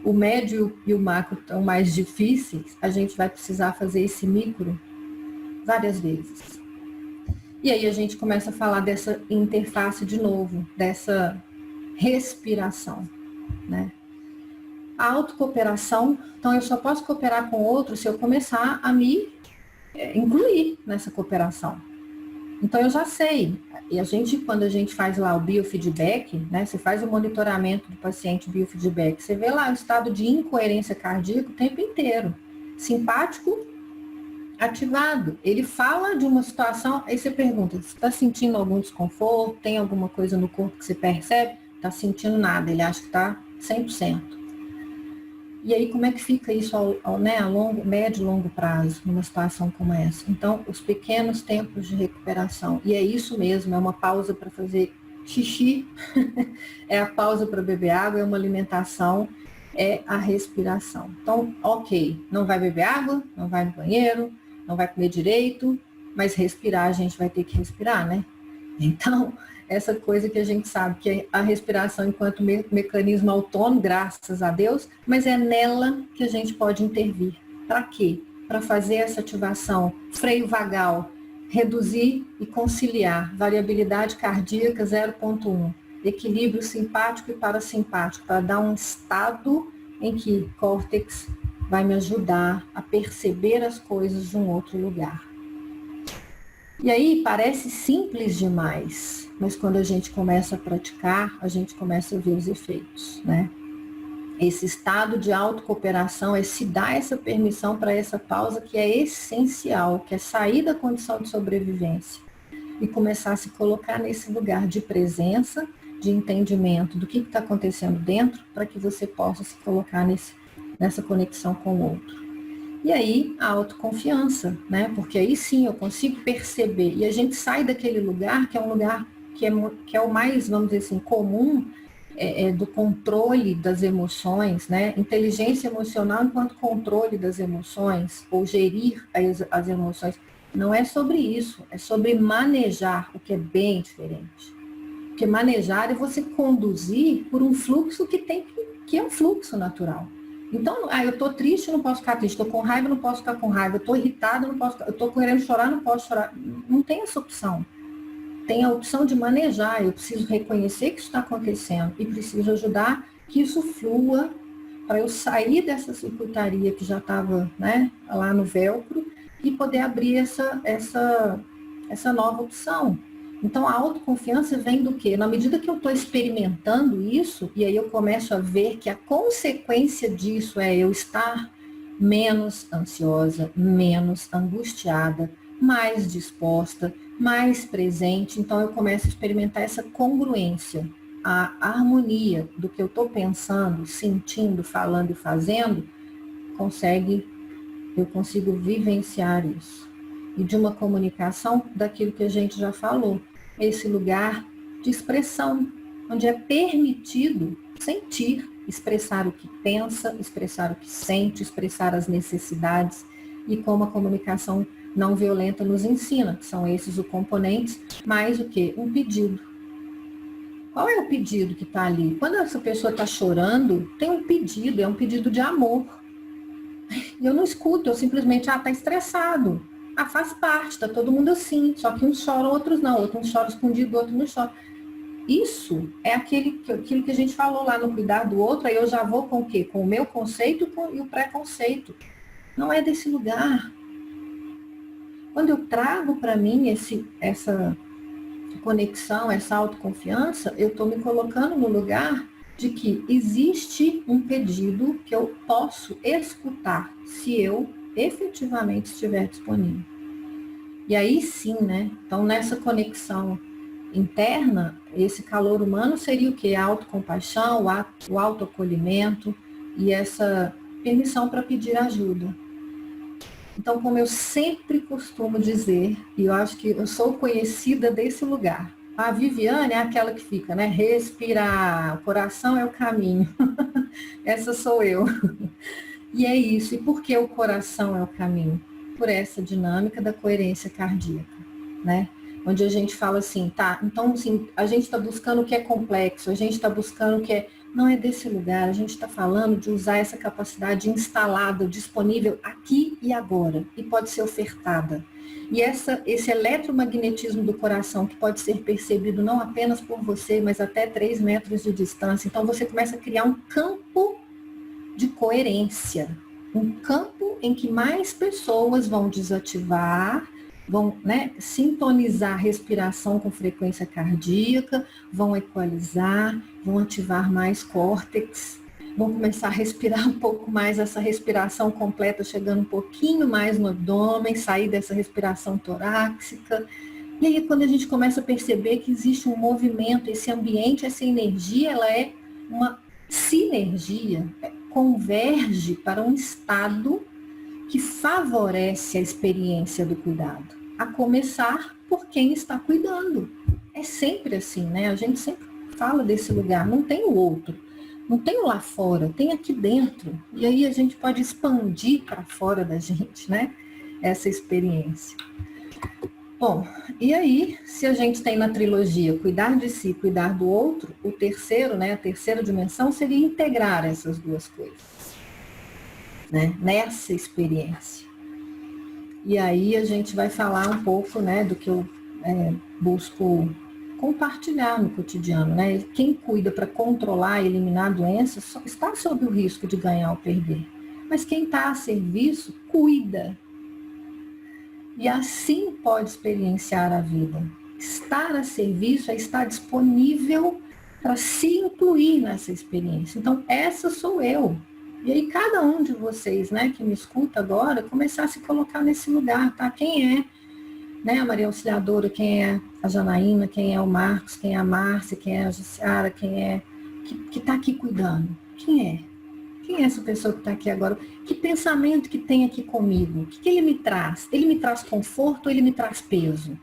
O médio e o macro estão mais difíceis, a gente vai precisar fazer esse micro várias vezes. E aí a gente começa a falar dessa interface de novo, dessa respiração, né? A autocooperação, então eu só posso cooperar com outro se eu começar a me incluir nessa cooperação. Então eu já sei, e quando a gente faz lá o biofeedback, né, você faz o monitoramento do paciente biofeedback, você vê lá o estado de incoerência cardíaca o tempo inteiro, simpático ativado, ele fala de uma situação, aí você pergunta, você está sentindo algum desconforto, tem alguma coisa no corpo que você percebe? Está sentindo nada, ele acha que está 100%. E aí, como é que fica isso a longo, médio e longo prazo, numa situação como essa? Então, os pequenos tempos de recuperação. E é isso mesmo, é uma pausa para fazer xixi, é a pausa para beber água, é uma alimentação, é a respiração. Então, ok, não vai beber água, não vai no banheiro, não vai comer direito, mas respirar, a gente vai ter que respirar, né? Então, essa coisa que a gente sabe que é a respiração enquanto mecanismo autônomo, graças a Deus, mas é nela que a gente pode intervir. Para quê? Para fazer essa ativação, freio vagal, reduzir e conciliar, variabilidade cardíaca 0,1, equilíbrio simpático e parasimpático, para dar um estado em que córtex vai me ajudar a perceber as coisas de um outro lugar. E aí parece simples demais, mas quando a gente começa a praticar, a gente começa a ver os efeitos, né? Esse estado de autocooperação é se dar essa permissão para essa pausa que é essencial, que é sair da condição de sobrevivência e começar a se colocar nesse lugar de presença, de entendimento do que está acontecendo dentro, para que você possa se colocar nessa conexão com o outro. E aí, a autoconfiança, né? Porque aí sim eu consigo perceber. E a gente sai daquele lugar que é um lugar que é o mais, vamos dizer assim, comum do controle das emoções, né? Inteligência emocional enquanto controle das emoções, ou gerir as emoções. Não é sobre isso, é sobre manejar, o que é bem diferente. Porque manejar é você conduzir por um fluxo que é um fluxo natural. Então, eu estou triste, não posso ficar triste, estou com raiva, não posso ficar com raiva, estou irritada, não posso, eu estou querendo chorar, não posso chorar. Não tem essa opção. Tem a opção de manejar, eu preciso reconhecer que isso está acontecendo e preciso ajudar que isso flua para eu sair dessa circuitaria que já estava, né, lá no velcro e poder abrir essa nova opção. Então, a autoconfiança vem do quê? Na medida que eu estou experimentando isso, e aí eu começo a ver que a consequência disso é eu estar menos ansiosa, menos angustiada, mais disposta, mais presente. Então, eu começo a experimentar essa congruência, a harmonia do que eu estou pensando, sentindo, falando e fazendo, eu consigo vivenciar isso. E de uma comunicação daquilo que a gente já falou, esse lugar de expressão, onde é permitido sentir, expressar o que pensa, expressar o que sente, expressar as necessidades, e como a comunicação não violenta nos ensina, que são esses os componentes, mais o que? Um pedido. Qual é o pedido que está ali? Quando essa pessoa está chorando, tem um pedido, é um pedido de amor. E eu não escuto, eu simplesmente, está estressado. Faz parte, tá todo mundo assim, só que uns choram, outros não, outros choram escondido, outros não choram. Isso é aquilo que a gente falou lá no cuidar do outro, aí eu já vou com o quê? Com o meu conceito e o preconceito. Não é desse lugar. Quando eu trago para mim essa conexão, essa autoconfiança, eu estou me colocando no lugar de que existe um pedido que eu posso escutar se eu efetivamente estiver disponível. E aí sim, né? Então, nessa conexão interna, esse calor humano seria o quê? A autocompaixão, o autoacolhimento e essa permissão para pedir ajuda. Então, como eu sempre costumo dizer, e eu acho que eu sou conhecida desse lugar, a Viviane é aquela que fica, né? Respirar, o coração é o caminho. Essa sou eu. E é isso. E por que o coração é o caminho? Por essa dinâmica da coerência cardíaca, né? Onde a gente fala assim, tá, então assim, a gente está buscando o que é complexo, a gente está buscando o que é... Não é desse lugar, a gente está falando de usar essa capacidade instalada, disponível aqui e agora, e pode ser ofertada. E esse eletromagnetismo do coração, que pode ser percebido não apenas por você, mas até 3 metros de distância. Então você começa a criar um campo de coerência, um campo em que mais pessoas vão desativar, vão, né, sintonizar a respiração com frequência cardíaca, vão equalizar, vão ativar mais córtex, vão começar a respirar um pouco mais essa respiração completa, chegando um pouquinho mais no abdômen, sair dessa respiração torácica. E aí quando a gente começa a perceber que existe um movimento, esse ambiente, essa energia, ela é uma sinergia, converge para um estado que favorece a experiência do cuidado, a começar por quem está cuidando. É sempre assim, né? A gente sempre fala desse lugar, não tem o outro, não tem o lá fora, tem aqui dentro. E aí a gente pode expandir para fora da gente, né? Essa experiência. Bom, e aí, se a gente tem na trilogia cuidar de si, cuidar do outro, o terceiro, né, a terceira dimensão seria integrar essas duas coisas, né, nessa experiência. E aí a gente vai falar um pouco, né, do que eu busco compartilhar no cotidiano, né? Quem cuida para controlar e eliminar doenças só está sob o risco de ganhar ou perder. Mas quem está a serviço, cuida. E assim pode experienciar a vida. Estar a serviço é estar disponível para se incluir nessa experiência. Então, essa sou eu. E aí, cada um de vocês, né, que me escuta agora, começar a se colocar nesse lugar, tá? Quem é, né, a Maria Auxiliadora, quem é a Janaína, quem é o Marcos, quem é a Márcia, quem é a Jussiara, quem é que está aqui cuidando? Quem é? Quem é essa pessoa que está aqui agora? Que pensamento que tem aqui comigo? O que ele me traz? Ele me traz conforto ou ele me traz peso?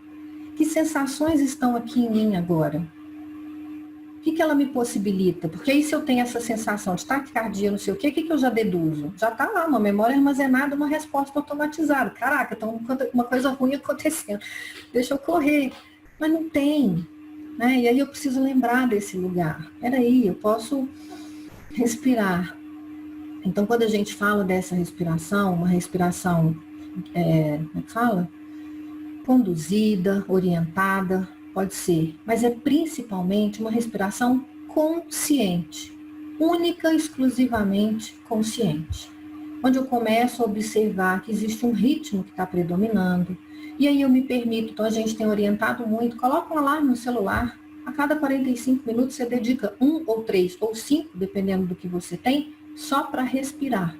Que sensações estão aqui em mim agora? O que ela me possibilita? Porque aí se eu tenho essa sensação de taquicardia, não sei o que eu já deduzo? Já está lá, uma memória armazenada, uma resposta automatizada. Caraca, então uma coisa ruim acontecendo. Deixa eu correr. Mas não tem. Né? E aí eu preciso lembrar desse lugar. Peraí, eu posso respirar. Então, quando a gente fala dessa respiração, uma respiração, como é que fala? Conduzida, orientada, pode ser, mas é principalmente uma respiração consciente, única, exclusivamente consciente, onde eu começo a observar que existe um ritmo que está predominando, e aí eu me permito, então a gente tem orientado muito, coloca um alarme no celular, a cada 45 minutos você dedica 1 ou 3 ou 5, dependendo do que você tem, só para respirar.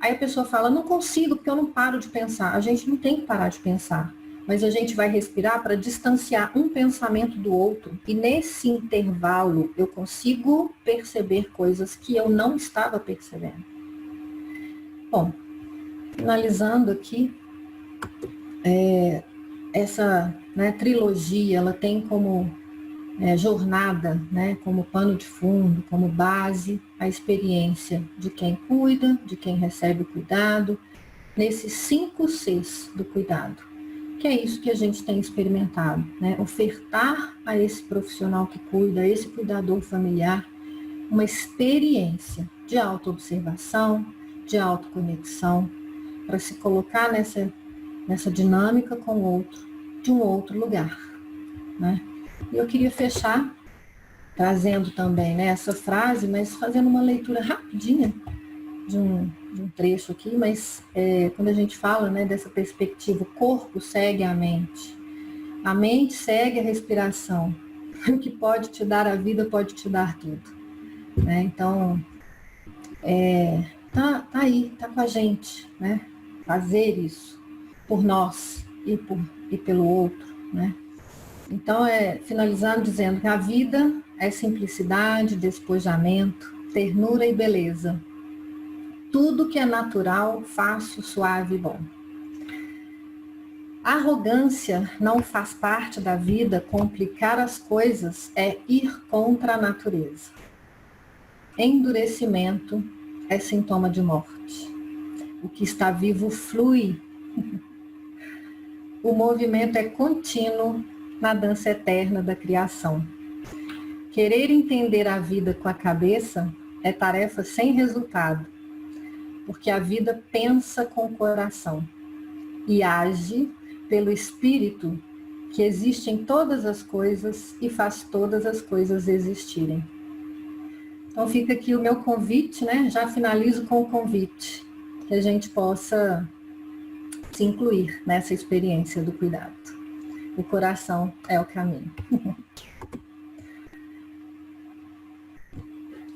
Aí a pessoa fala, não consigo porque eu não paro de pensar. A gente não tem que parar de pensar, mas a gente vai respirar para distanciar um pensamento do outro. E nesse intervalo eu consigo perceber coisas que eu não estava percebendo. Bom, finalizando aqui, essa, né, trilogia, ela tem como jornada, né, como pano de fundo, como base, a experiência de quem cuida, de quem recebe o cuidado, nesses 5 Cs do cuidado, que é isso que a gente tem experimentado, né, ofertar a esse profissional que cuida, a esse cuidador familiar, uma experiência de autoobservação, de autoconexão, para se colocar nessa dinâmica com o outro, de um outro lugar, né? E eu queria fechar trazendo também, né, essa frase, mas fazendo uma leitura rapidinha de um trecho aqui, mas quando a gente fala, né, dessa perspectiva, o corpo segue a mente segue a respiração, o que pode te dar a vida pode te dar tudo, né? Então, tá aí, tá com a gente, né, fazer isso por nós e pelo outro, né? Então, finalizando dizendo que a vida é simplicidade, despojamento, ternura e beleza. Tudo que é natural, fácil, suave e bom. A arrogância não faz parte da vida, complicar as coisas é ir contra a natureza. Endurecimento é sintoma de morte. O que está vivo flui. O movimento é contínuo na dança eterna da criação. Querer entender a vida com a cabeça é tarefa sem resultado, porque a vida pensa com o coração e age pelo espírito que existe em todas as coisas e faz todas as coisas existirem. Então fica aqui o meu convite, né? Já finalizo com o convite, que a gente possa se incluir nessa experiência do cuidado. O coração é o caminho.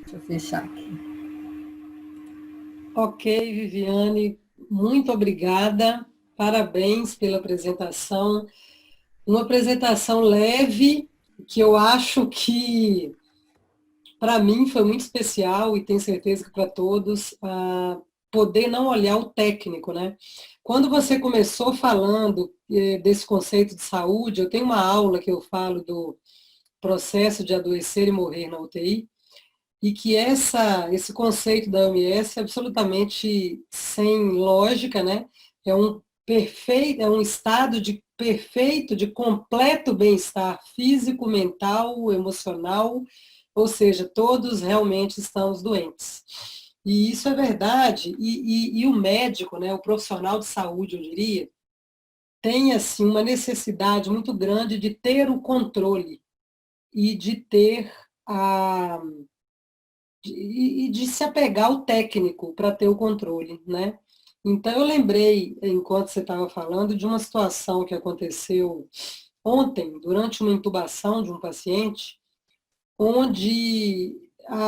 Deixa eu fechar aqui. Ok, Viviane, muito obrigada. Parabéns pela apresentação. Uma apresentação leve, que eu acho que, para mim, foi muito especial e tenho certeza que para todos, poder não olhar o técnico, né? Quando você começou falando desse conceito de saúde, eu tenho uma aula que eu falo do processo de adoecer e morrer na UTI, e que esse conceito da OMS é absolutamente sem lógica, né? É um estado de perfeito, de completo bem-estar físico, mental, emocional, ou seja, todos realmente estamos doentes. E isso é verdade, e o médico, né, o profissional de saúde, eu diria, tem assim, uma necessidade muito grande de ter o controle e de ter de se apegar ao técnico para ter o controle, né? Então, eu lembrei, enquanto você estava falando, de uma situação que aconteceu ontem, durante uma intubação de um paciente, onde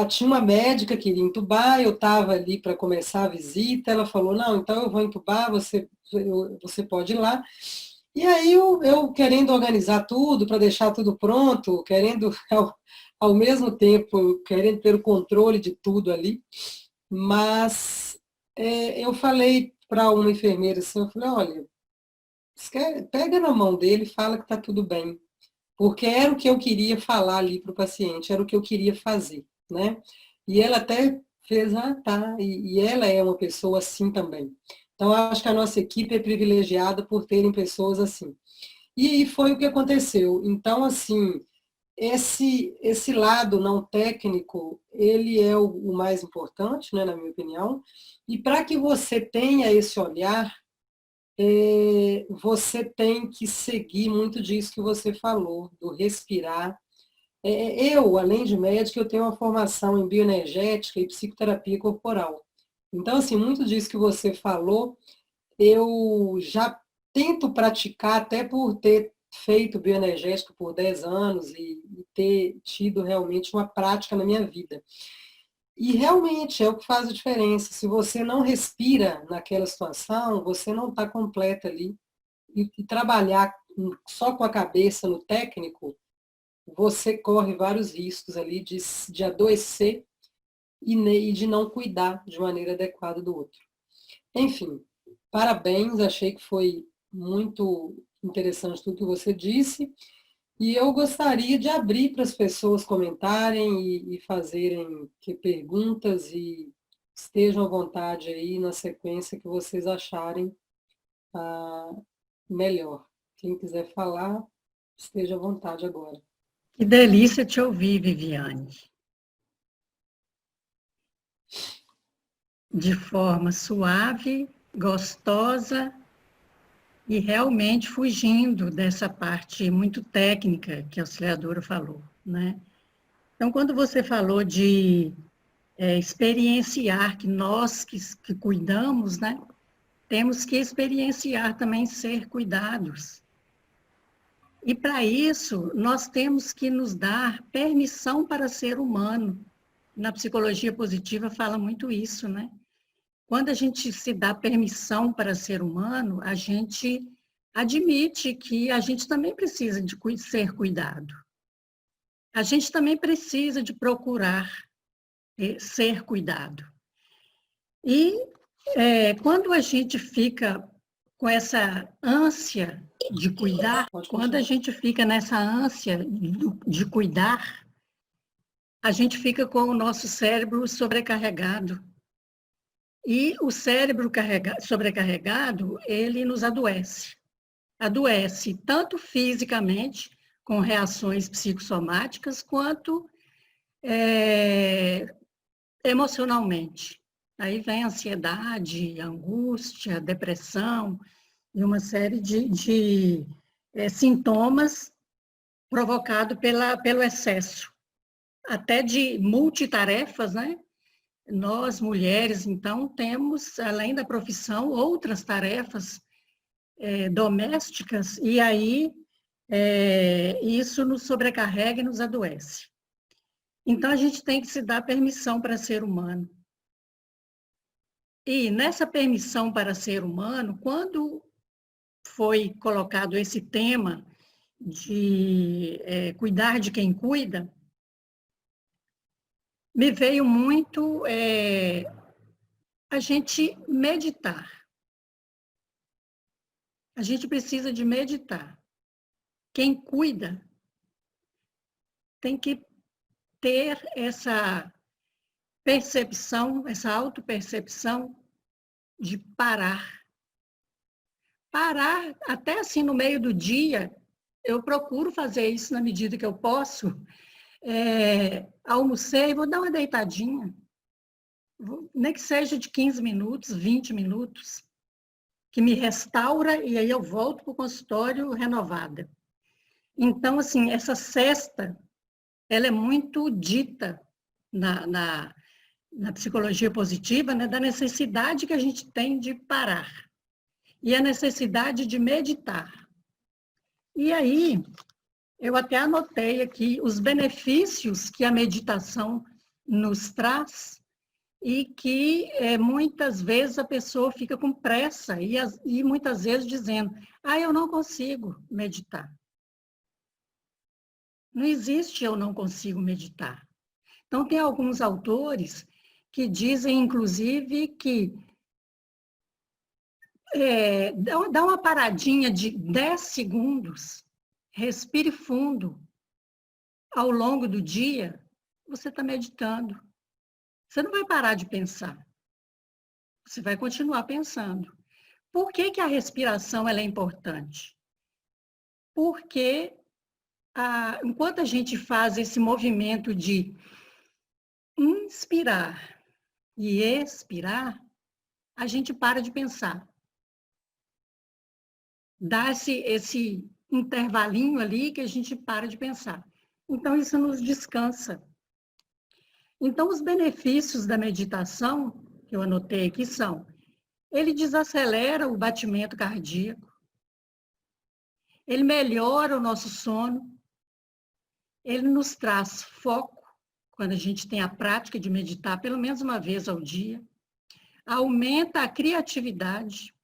tinha uma médica que iria intubar, eu estava ali para começar a visita, ela falou, não, então eu vou intubar, você pode ir lá. E aí eu querendo organizar tudo, para deixar tudo pronto, querendo, ao mesmo tempo, querendo ter o controle de tudo ali, mas eu falei para uma enfermeira assim, eu falei, olha, pega na mão dele e fala que está tudo bem. Porque era o que eu queria falar ali para o paciente, era o que eu queria fazer, né? E ela até fez, tá, e ela é uma pessoa assim também. Então, acho que a nossa equipe é privilegiada por terem pessoas assim. E foi o que aconteceu. Então, assim, esse lado não técnico, ele é o mais importante, né, na minha opinião, e para que você tenha esse olhar, você tem que seguir muito disso que você falou, do respirar. Eu, além de médica, eu tenho uma formação em bioenergética e psicoterapia corporal. Então, assim, muito disso que você falou, eu já tento praticar, até por ter feito bioenergética por 10 anos e ter tido realmente uma prática na minha vida. E realmente é o que faz a diferença. Se você não respira naquela situação, você não está completa ali. E trabalhar só com a cabeça no técnico, você corre vários riscos ali de adoecer e de não cuidar de maneira adequada do outro. Enfim, parabéns, achei que foi muito interessante tudo que você disse. E eu gostaria de abrir para as pessoas comentarem e fazerem perguntas e estejam à vontade aí na sequência que vocês acharem melhor. Quem quiser falar, esteja à vontade agora. Que delícia te ouvir, Viviane. De forma suave, gostosa e realmente fugindo dessa parte muito técnica que a auxiliadora falou, né? Então, quando você falou de experienciar que nós que cuidamos, né, temos que experienciar também ser cuidados. E para isso, nós temos que nos dar permissão para ser humano. Na psicologia positiva fala muito isso, né? Quando a gente se dá permissão para ser humano, a gente admite que a gente também precisa de ser cuidado. A gente também precisa de procurar ser cuidado. E quando a gente fica com essa ânsia de cuidar, quando a gente fica nessa ânsia de cuidar, a gente fica com o nosso cérebro sobrecarregado. E o cérebro sobrecarregado, ele nos adoece. Adoece tanto fisicamente, com reações psicossomáticas, quanto emocionalmente. Aí vem a ansiedade, a angústia, a depressão, e uma série de sintomas provocados pelo excesso. Até de multitarefas, né? Nós, mulheres, então, temos, além da profissão, outras tarefas domésticas, e aí isso nos sobrecarrega e nos adoece. Então, a gente tem que se dar permissão para ser humano. E nessa permissão para ser humano, quando foi colocado esse tema de cuidar de quem cuida, me veio muito a gente meditar. A gente precisa de meditar. Quem cuida tem que ter essa percepção, essa autopercepção de parar. Parar, até assim no meio do dia, eu procuro fazer isso na medida que eu posso. Almocei, vou dar uma deitadinha, nem que seja de 15 minutos, 20 minutos, que me restaura e aí eu volto para o consultório renovada. Então, assim, essa sesta, ela é muito dita na psicologia positiva, né, da necessidade que a gente tem de parar e a necessidade de meditar. E aí, eu até anotei aqui os benefícios que a meditação nos traz e que muitas vezes a pessoa fica com pressa e muitas vezes dizendo, eu não consigo meditar. Não existe eu não consigo meditar. Então, tem alguns autores que dizem, inclusive, que dá uma paradinha de 10 segundos, respire fundo, ao longo do dia, você está meditando. Você não vai parar de pensar. Você vai continuar pensando. Por que a respiração ela é importante? Porque enquanto a gente faz esse movimento de inspirar e expirar, a gente para de pensar. Dá esse intervalinho ali que a gente para de pensar. Então, isso nos descansa. Então, os benefícios da meditação, que eu anotei aqui, são: ele desacelera o batimento cardíaco, ele melhora o nosso sono, ele nos traz foco, quando a gente tem a prática de meditar pelo menos uma vez ao dia, aumenta a criatividade,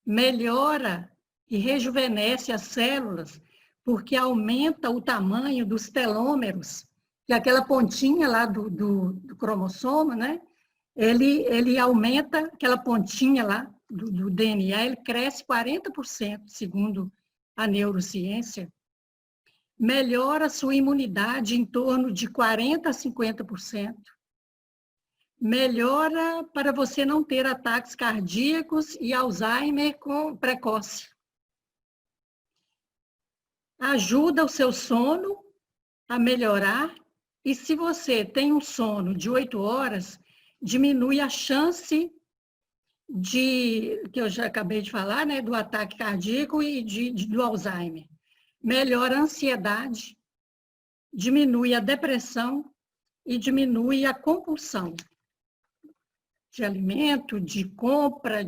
melhora e rejuvenesce as células, porque aumenta o tamanho dos telômeros, que é aquela pontinha lá do cromossomo, né? Ele aumenta aquela pontinha lá do DNA, ele cresce 40%, segundo a neurociência. Melhora a sua imunidade em torno de 40% a 50%. Melhora para você não ter ataques cardíacos e Alzheimer precoce. Ajuda o seu sono a melhorar, e se você tem um sono de 8 horas, diminui a chance que eu já acabei de falar, né, do ataque cardíaco e do Alzheimer. Melhora a ansiedade, diminui a depressão e diminui a compulsão de alimento, de compra,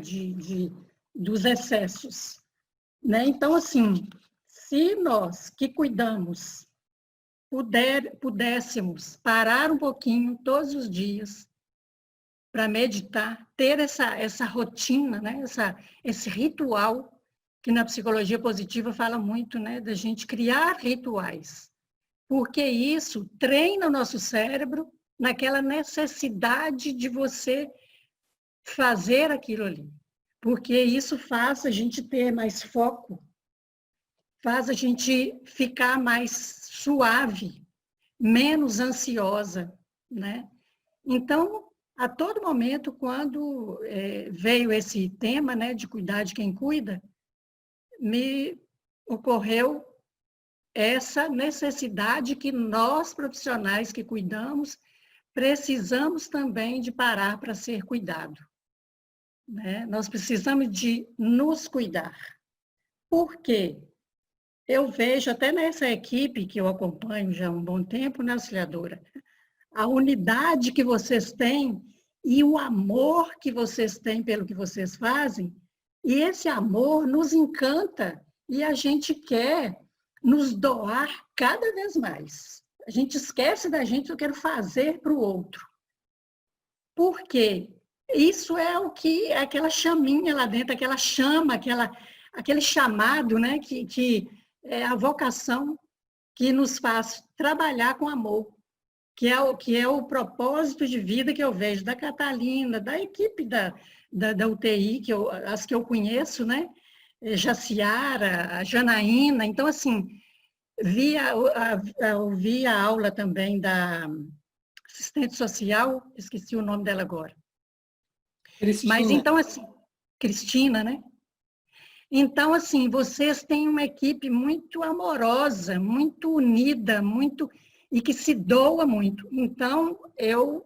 dos excessos. Né? Então, assim, se nós que cuidamos pudéssemos parar um pouquinho todos os dias para meditar, ter essa rotina, né? Esse ritual que na psicologia positiva fala muito, né, da gente criar rituais, porque isso treina o nosso cérebro naquela necessidade de você fazer aquilo ali, porque isso faz a gente ter mais foco, faz a gente ficar mais suave, menos ansiosa, né? Então, a todo momento, quando veio esse tema, né, de cuidar de quem cuida, me ocorreu essa necessidade que nós, profissionais que cuidamos, precisamos também de parar para ser cuidado, né? Nós precisamos de nos cuidar. Por quê? Eu vejo até nessa equipe que eu acompanho já há um bom tempo, né, auxiliadora, a unidade que vocês têm e o amor que vocês têm pelo que vocês fazem, e esse amor nos encanta e a gente quer nos doar cada vez mais. A gente esquece da gente, eu quero fazer para o outro. Por quê? Isso é o que, é aquela chaminha lá dentro, aquela chama, aquele chamado, né, que é a vocação que nos faz trabalhar com amor, que é o propósito de vida que eu vejo da Catalina, da equipe da UTI, as que eu conheço, né? Jaciara, a Janaína. Então, assim, ouvi a aula também da assistente social, esqueci o nome dela agora. Cristina. Mas, então, assim, Cristina, né? Então, assim, vocês têm uma equipe muito amorosa, muito unida, e que se doa muito. Então, eu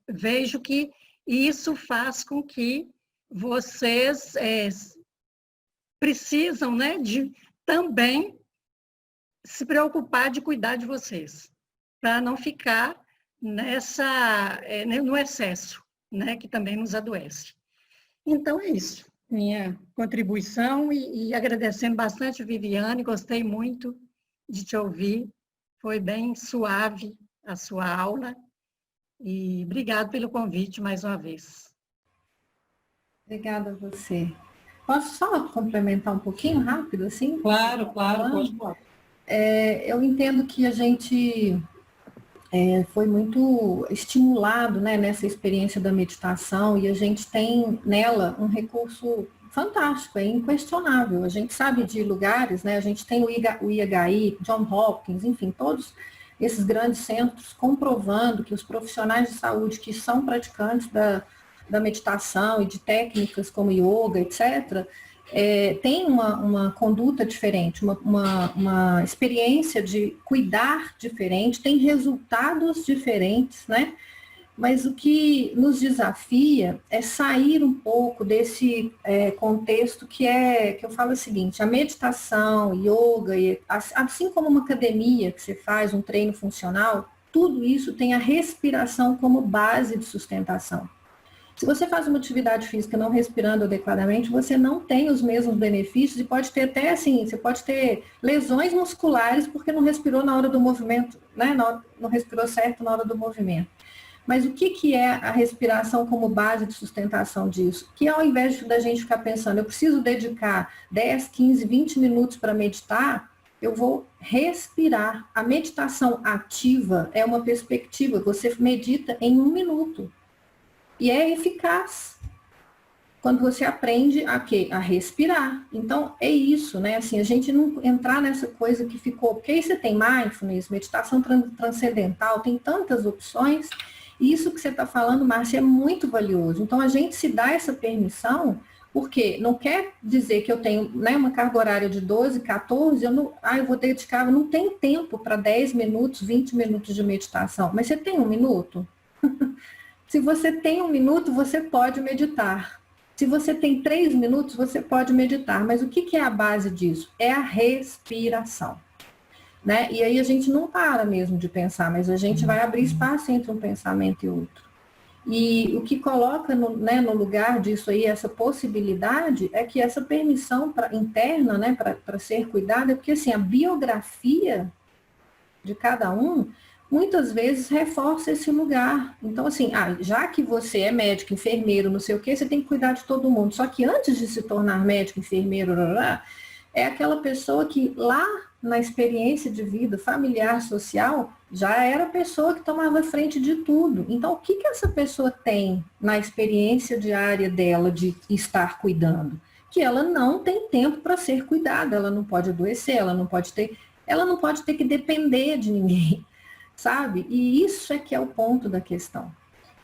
vejo que isso faz com que vocês precisam, né, de também se preocupar de cuidar de vocês, para não ficar no excesso, né, que também nos adoece. Então, é isso. Minha contribuição e agradecendo bastante, Viviane, gostei muito de te ouvir, foi bem suave a sua aula e obrigado pelo convite mais uma vez. Obrigada a você. Posso só complementar um pouquinho rápido, assim? Claro, pode falar. Eu entendo que a gente foi muito estimulado, né, nessa experiência da meditação e a gente tem nela um recurso fantástico, é inquestionável. A gente sabe de lugares, né, a gente tem o IHI, John Hopkins, enfim, todos esses grandes centros comprovando que os profissionais de saúde que são praticantes da meditação e de técnicas como yoga, etc., tem uma conduta diferente, uma experiência de cuidar diferente, tem resultados diferentes, né? Mas o que nos desafia é sair um pouco desse contexto que eu falo o seguinte, a meditação, yoga, assim como uma academia que você faz, um treino funcional, tudo isso tem a respiração como base de sustentação. Se você faz uma atividade física não respirando adequadamente, você não tem os mesmos benefícios e pode ter até assim, você pode ter lesões musculares porque não respirou na hora do movimento, né? Não respirou certo na hora do movimento. Mas o que é a respiração como base de sustentação disso? Que ao invés da gente ficar pensando, eu preciso dedicar 10, 15, 20 minutos para meditar, eu vou respirar. A meditação ativa é uma perspectiva, você medita em 1 minuto. E é eficaz quando você aprende a respirar. Então, é isso, né? Assim, a gente não entrar nessa coisa que ficou... Porque aí você tem mindfulness, meditação transcendental, tem tantas opções. E isso que você está falando, Márcia, é muito valioso. Então, a gente se dá essa permissão, porque não quer dizer que eu tenho, né, uma carga horária de 12, 14, eu vou dedicar, não tem tempo para 10 minutos, 20 minutos de meditação. Mas você tem 1 minuto? Se você tem 1 minuto, você pode meditar. Se você tem 3 minutos, você pode meditar. Mas o que é a base disso? É a respiração. Né? E aí a gente não para mesmo de pensar, mas a gente vai abrir espaço entre um pensamento e outro. E o que coloca no lugar disso aí, essa possibilidade, é que essa permissão interna, né, para ser cuidada, porque assim, a biografia de cada um muitas vezes reforça esse lugar. Então, assim, já que você é médico, enfermeiro, não sei o quê, você tem que cuidar de todo mundo. Só que antes de se tornar médico, enfermeiro, é aquela pessoa que lá na experiência de vida familiar, social, já era a pessoa que tomava frente de tudo. Então, o que essa pessoa tem na experiência diária dela de estar cuidando? Que ela não tem tempo para ser cuidada, ela não pode adoecer, ela não pode ter que depender de ninguém, sabe? E isso é que é o ponto da questão.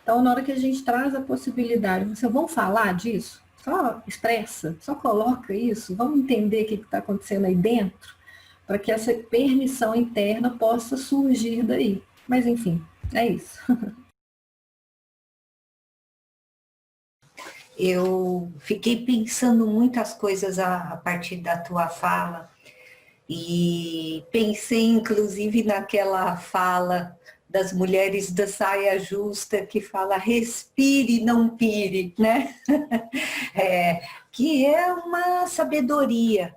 Então, na hora que a gente traz a possibilidade, vamos falar disso? Só expressa, só coloca isso, vamos entender o que está acontecendo aí dentro, para que essa permissão interna possa surgir daí. Mas, enfim, é isso. Eu fiquei pensando muitas coisas a partir da tua fala, e pensei inclusive naquela fala das mulheres da saia justa que fala respire, não pire, né? Que é uma sabedoria,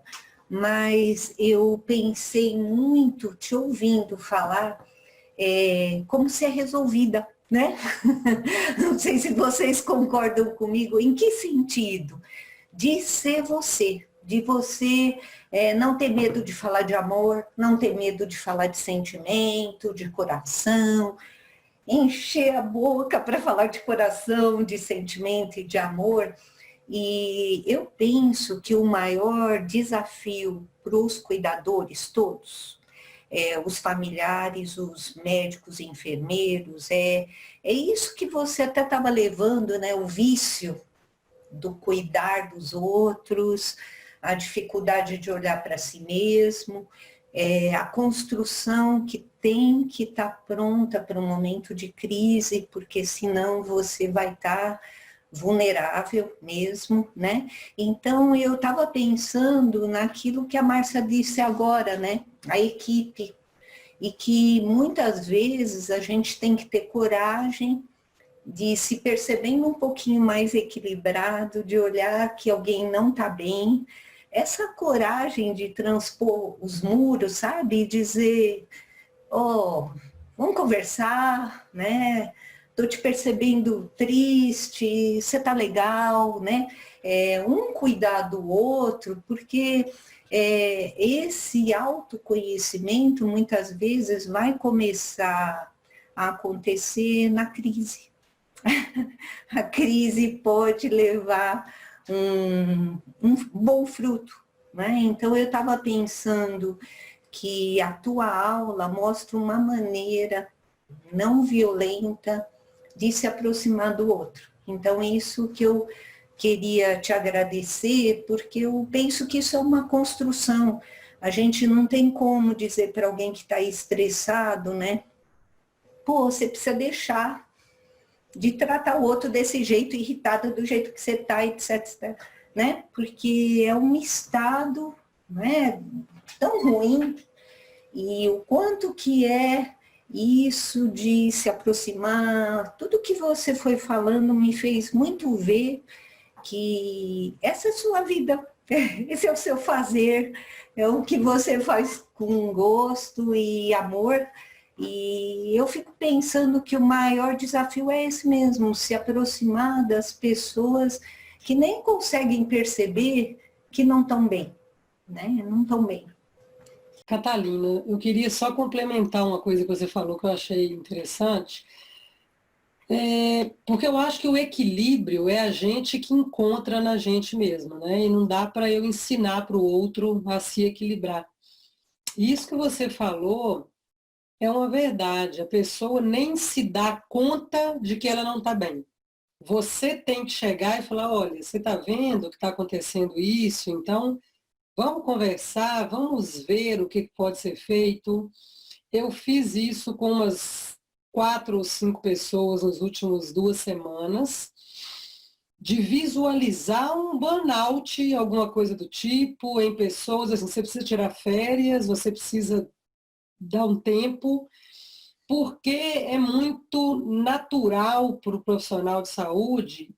mas eu pensei muito, te ouvindo falar, como ser resolvida, né? Não sei se vocês concordam comigo, em que sentido? De ser você, de você não ter medo de falar de amor, não ter medo de falar de sentimento, de coração, encher a boca para falar de coração, de sentimento e de amor. E eu penso que o maior desafio para os cuidadores todos, os familiares, os médicos, enfermeiros, é isso que você até estava levando, né, o vício do cuidar dos outros, a dificuldade de olhar para si mesmo, a construção que tem que estar pronta para um momento de crise, porque senão você vai estar vulnerável mesmo, né? Então, eu estava pensando naquilo que a Márcia disse agora, né? A equipe, e que muitas vezes a gente tem que ter coragem de se percebendo um pouquinho mais equilibrado, de olhar que alguém não está bem, essa coragem de transpor os muros, sabe? E dizer, vamos conversar, né? Estou te percebendo triste, você está legal, né? Um cuidar do outro, porque esse autoconhecimento muitas vezes vai começar a acontecer na crise. A crise pode levar um bom fruto, né? Então eu estava pensando que a tua aula mostra uma maneira não violenta de se aproximar do outro. Então, isso que eu queria te agradecer, porque eu penso que isso é uma construção. A gente não tem como dizer para alguém que está estressado, né? Pô, você precisa deixar de tratar o outro desse jeito, irritado do jeito que você está, etc. Né? Porque é um estado, né, tão ruim, e o quanto que é isso de se aproximar, tudo que você foi falando me fez muito ver que essa é a sua vida, esse é o seu fazer, é o que você faz com gosto e amor, e eu fico pensando que o maior desafio é esse mesmo, se aproximar das pessoas que nem conseguem perceber que não estão bem, né? Não estão bem. Catalina, eu queria só complementar uma coisa que você falou que eu achei interessante, porque eu acho que o equilíbrio é a gente que encontra na gente mesmo, né? E não dá para eu ensinar para o outro a se equilibrar. Isso que você falou é uma verdade, a pessoa nem se dá conta de que ela não está bem. Você tem que chegar e falar, olha, você está vendo que está acontecendo isso, então vamos conversar, vamos ver o que pode ser feito. Eu fiz isso com umas 4 ou 5 pessoas nas últimas 2 semanas, de visualizar um burnout, alguma coisa do tipo, em pessoas, assim, você precisa tirar férias, você precisa dar um tempo, porque é muito natural para o profissional de saúde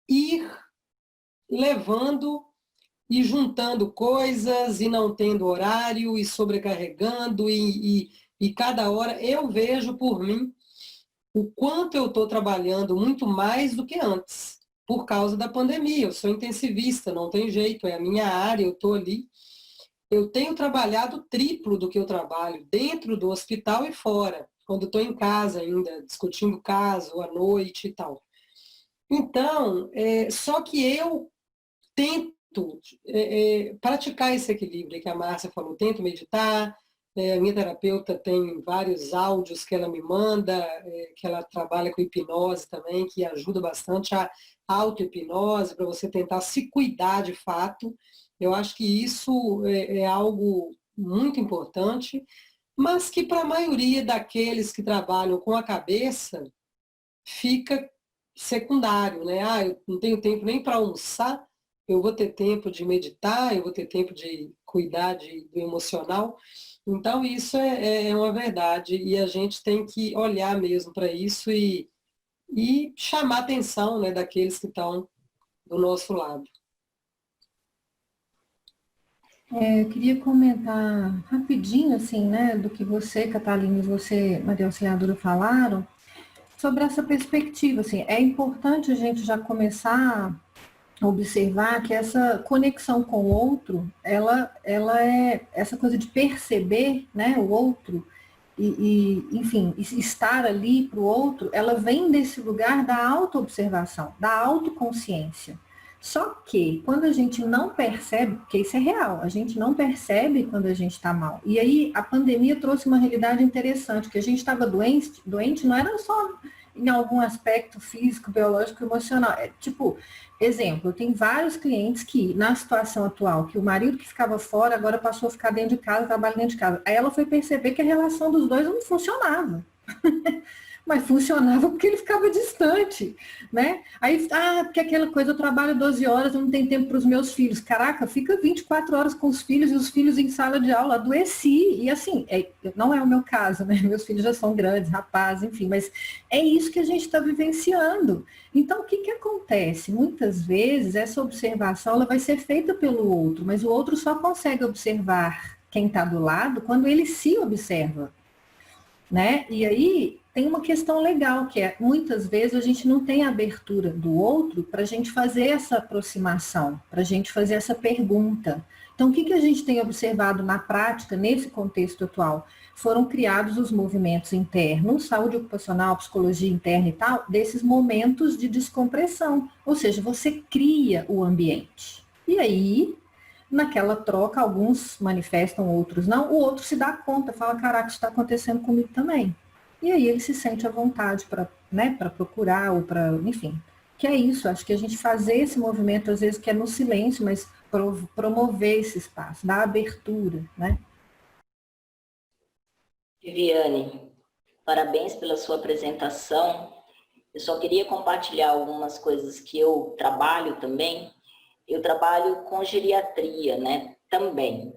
ir levando e juntando coisas, e não tendo horário, e sobrecarregando, e e cada hora eu vejo por mim o quanto eu estou trabalhando muito mais do que antes, por causa da pandemia. Eu sou intensivista, não tem jeito, é a minha área, eu estou ali. Eu tenho trabalhado triplo do que eu trabalho, dentro do hospital e fora, quando estou em casa ainda, discutindo caso à noite e tal. Então, só que eu tento praticar esse equilíbrio que a Márcia falou, tento meditar, a minha terapeuta tem vários áudios que ela me manda, que ela trabalha com hipnose também, que ajuda bastante a auto-hipnose, para você tentar se cuidar de fato. Eu acho que isso é algo muito importante, mas que para a maioria daqueles que trabalham com a cabeça, fica secundário, né? Ah, eu não tenho tempo nem para almoçar, eu vou ter tempo de meditar, eu vou ter tempo de cuidar do emocional. Então, isso é uma verdade e a gente tem que olhar mesmo para isso e chamar a atenção, né, daqueles que estão do nosso lado. Eu queria comentar rapidinho, assim, né, do que você, Catalina, e você, Maria Auxiliadora, falaram, sobre essa perspectiva, assim, é importante a gente já começar a observar que essa conexão com o outro, ela é essa coisa de perceber, né, o outro, enfim, estar ali para o outro, ela vem desse lugar da autoobservação, da autoconsciência. Só que quando a gente não percebe, porque isso é real, a gente não percebe quando a gente está mal. E aí a pandemia trouxe uma realidade interessante, que a gente estava doente não era só em algum aspecto físico, biológico, emocional. Tipo, exemplo, eu tenho vários clientes que, na situação atual, que o marido que ficava fora, agora passou a ficar dentro de casa, trabalha dentro de casa. Aí ela foi perceber que a relação dos dois não funcionava. Mas funcionava porque ele ficava distante, né? Aí, porque aquela coisa, eu trabalho 12 horas, eu não tenho tempo para os meus filhos. Caraca, fica 24 horas com os filhos e os filhos em sala de aula, adoeci. E assim, não é o meu caso, né? Meus filhos já são grandes, rapazes, enfim, mas é isso que a gente está vivenciando. Então, o que acontece? Muitas vezes, essa observação ela vai ser feita pelo outro, mas o outro só consegue observar quem está do lado quando ele se observa, né? E aí tem uma questão legal, que é, muitas vezes a gente não tem a abertura do outro para a gente fazer essa aproximação, para a gente fazer essa pergunta. Então, o que a gente tem observado na prática, nesse contexto atual? Foram criados os movimentos internos, saúde ocupacional, psicologia interna e tal, desses momentos de descompressão. Ou seja, você cria o ambiente. E aí, naquela troca, alguns manifestam, outros não, o outro se dá conta, fala, caraca, isso está acontecendo comigo também. E aí ele se sente à vontade para, né, para procurar ou para, enfim. Que é isso, acho que a gente fazer esse movimento, às vezes, que é no silêncio, mas promover esse espaço, dar abertura, né? Viviane, parabéns pela sua apresentação. Eu só queria compartilhar algumas coisas que eu trabalho também. Eu trabalho com geriatria, né, também.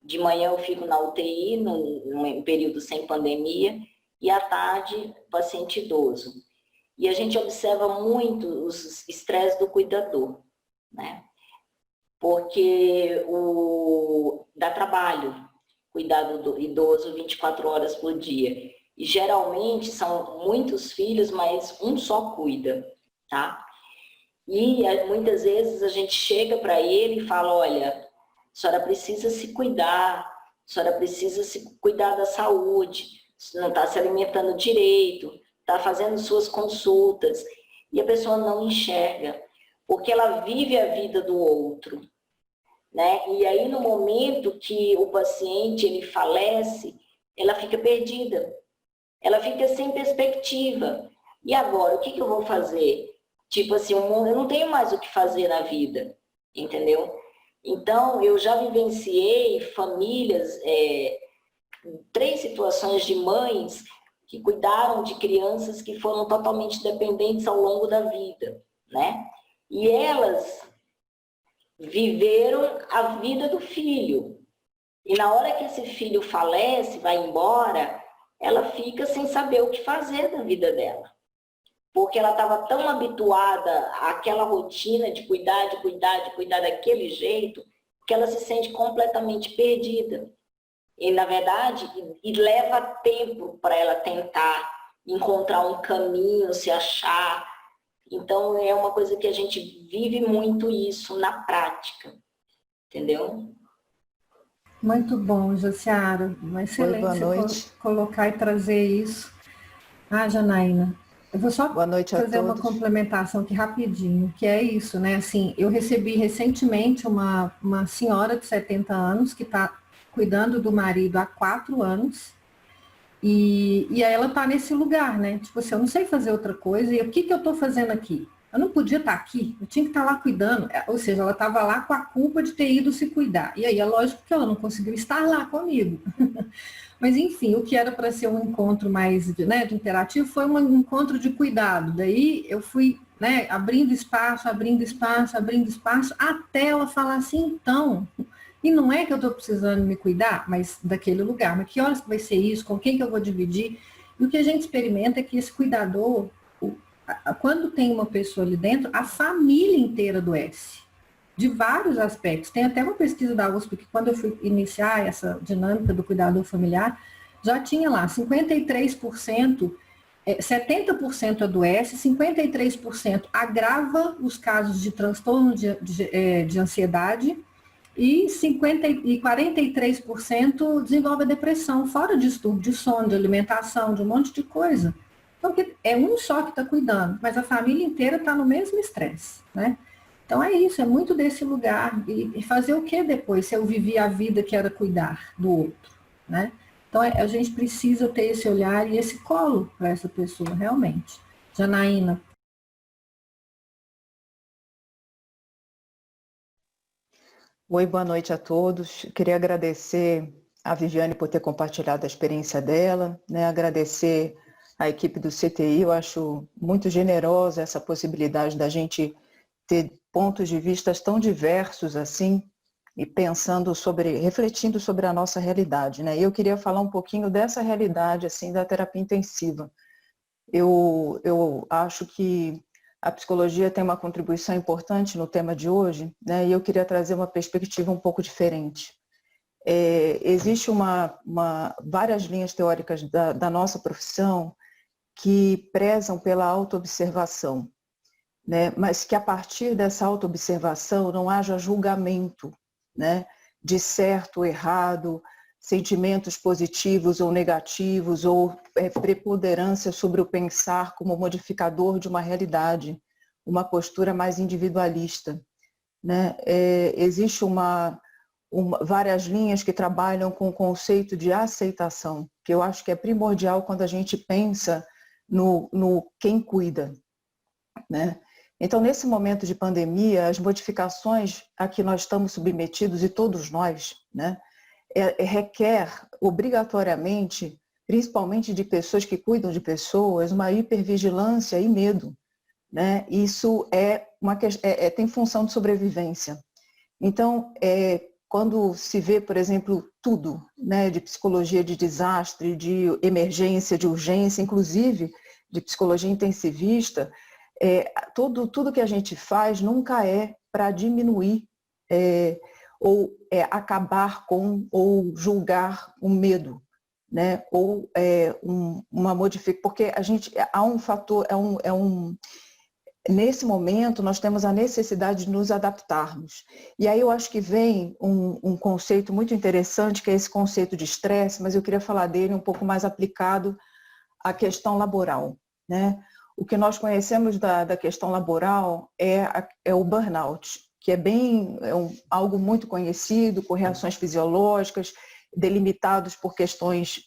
De manhã eu fico na UTI, num período sem pandemia, e à tarde, paciente idoso. E a gente observa muito os estresses do cuidador, né? Porque dá trabalho cuidar do idoso 24 horas por dia. E geralmente são muitos filhos, mas um só cuida, tá? E muitas vezes a gente chega para ele e fala, olha, a senhora precisa se cuidar, a senhora precisa se cuidar da saúde, não está se alimentando direito, está fazendo suas consultas, e a pessoa não enxerga, porque ela vive a vida do outro, né? E aí no momento que o paciente ele falece, ela fica perdida, ela fica sem perspectiva. E agora, o que eu vou fazer? Tipo assim, eu não tenho mais o que fazer na vida, entendeu? Então, eu já vivenciei famílias, 3 situações de mães que cuidaram de crianças que foram totalmente dependentes ao longo da vida, né? E elas viveram a vida do filho. E na hora que esse filho falece, vai embora, ela fica sem saber o que fazer da vida dela. Porque ela estava tão habituada àquela rotina de cuidar daquele jeito, que ela se sente completamente perdida. E, na verdade, e leva tempo para ela tentar encontrar um caminho, se achar. Então, é uma coisa que a gente vive muito isso na prática, entendeu? Muito bom, Jaciara. Oi, boa Excelente noite. colocar e trazer isso. Ah, Janaína, eu vou só Boa noite a fazer uma todos. complementação aqui rapidinho, que é isso, né? Assim, eu recebi recentemente uma senhora de 70 anos que está cuidando do marido há 4 anos. E aí ela está nesse lugar, né? Tipo assim, eu não sei fazer outra coisa, e o que eu estou fazendo aqui? Eu não podia estar aqui, eu tinha que estar lá cuidando. Ou seja, ela estava lá com a culpa de ter ido se cuidar. E aí é lógico que ela não conseguiu estar lá comigo. Mas enfim, o que era para ser um encontro mais, né, de interativo foi um encontro de cuidado. Daí eu fui, né, abrindo espaço, até ela falar assim, então, e não é que eu estou precisando me cuidar, mas daquele lugar, mas que horas que vai ser isso, com quem que eu vou dividir? E o que a gente experimenta é que esse cuidador, quando tem uma pessoa ali dentro, a família inteira adoece, de vários aspectos. Tem até uma pesquisa da USP que quando eu fui iniciar essa dinâmica do cuidador familiar, já tinha lá 53%, 70% adoece, 53% agrava os casos de transtorno de ansiedade, e 43% desenvolve a depressão, fora distúrbio de sono, de alimentação, de um monte de coisa. Então, é um só que está cuidando, mas a família inteira está no mesmo estresse, né? Então é isso, é muito desse lugar. E fazer o que depois, se eu vivi a vida que era cuidar do outro, né? Então a gente precisa ter esse olhar e esse colo para essa pessoa, realmente. Janaína. Oi, boa noite a todos. Queria agradecer a Viviane por ter compartilhado a experiência dela, né? Agradecer a equipe do CTI, eu acho muito generosa essa possibilidade da gente ter pontos de vista tão diversos assim, e refletindo sobre a nossa realidade, né? E eu queria falar um pouquinho dessa realidade, assim, da terapia intensiva. Eu acho que a psicologia tem uma contribuição importante no tema de hoje, né? E eu queria trazer uma perspectiva um pouco diferente. Existe várias linhas teóricas da nossa profissão que prezam pela autoobservação, né? Mas que a partir dessa autoobservação não haja julgamento, né? De certo ou errado, sentimentos positivos ou negativos, ou preponderância sobre o pensar como modificador de uma realidade, uma postura mais individualista, né? Existe várias linhas que trabalham com o conceito de aceitação, que eu acho que é primordial quando a gente pensa no quem cuida, né? Então, nesse momento de pandemia, as modificações a que nós estamos submetidos, e todos nós, né, requer obrigatoriamente, principalmente de pessoas que cuidam de pessoas, uma hipervigilância e medo, né? Isso tem função de sobrevivência. Então, quando se vê, por exemplo, tudo, né, de psicologia de desastre, de emergência, de urgência, inclusive de psicologia intensivista, tudo que a gente faz nunca é para diminuir ou acabar com ou julgar o medo, né? Ou uma modificação, porque há um fator, nesse momento nós temos a necessidade de nos adaptarmos. E aí eu acho que vem um conceito muito interessante, que é esse conceito de estresse, mas eu queria falar dele um pouco mais aplicado à questão laboral, né? O que nós conhecemos da questão laboral é o burnout, que é algo muito conhecido, com reações fisiológicas, delimitados por questões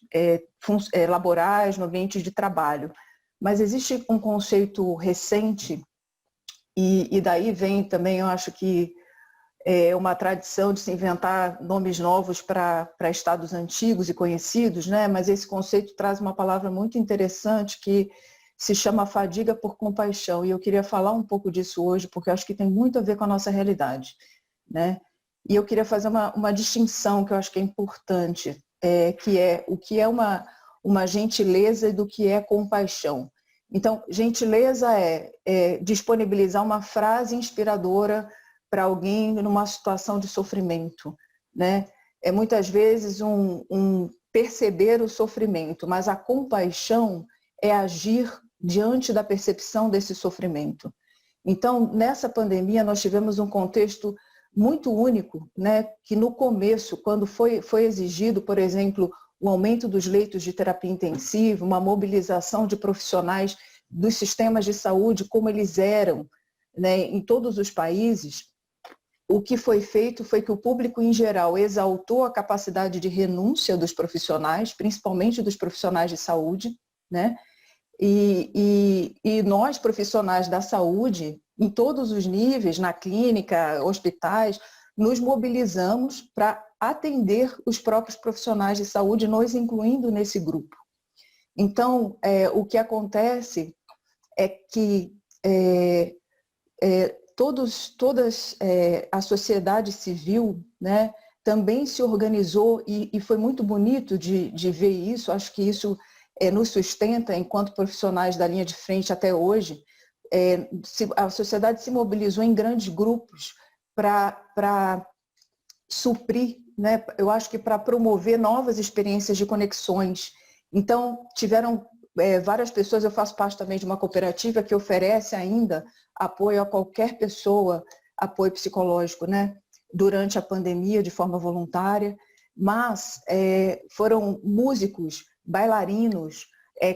laborais no ambiente de trabalho. Mas existe um conceito recente, e daí vem também, eu acho que uma tradição de se inventar nomes novos para estados antigos e conhecidos, né? Mas esse conceito traz uma palavra muito interessante que se chama fadiga por compaixão, e eu queria falar um pouco disso hoje, porque eu acho que tem muito a ver com a nossa realidade, né? E eu queria fazer uma distinção que eu acho que é importante, que é o que é uma gentileza e do que é compaixão. Então, gentileza é disponibilizar uma frase inspiradora para alguém numa situação de sofrimento, né? é muitas vezes um perceber o sofrimento, mas a compaixão é agir diante da percepção desse sofrimento. Então, nessa pandemia, nós tivemos um contexto muito único, né, que no começo, quando foi exigido, por exemplo, o aumento dos leitos de terapia intensiva, uma mobilização de profissionais dos sistemas de saúde como eles eram, né, em todos os países, o que foi feito foi que o público em geral exaltou a capacidade de renúncia dos profissionais, principalmente dos profissionais de saúde, né? E nós, profissionais da saúde, em todos os níveis, na clínica, hospitais, nos mobilizamos para atender os próprios profissionais de saúde, nos incluindo nesse grupo. Então, o que acontece é que a sociedade civil, né, também se organizou e foi muito bonito de ver isso. Acho que isso nos sustenta enquanto profissionais da linha de frente até hoje. A sociedade se mobilizou em grandes grupos para suprir, né, eu acho que para promover novas experiências de conexões. Então, tiveram várias pessoas, eu faço parte também de uma cooperativa que oferece ainda apoio a qualquer pessoa, apoio psicológico, né, durante a pandemia de forma voluntária, mas foram músicos, bailarinos,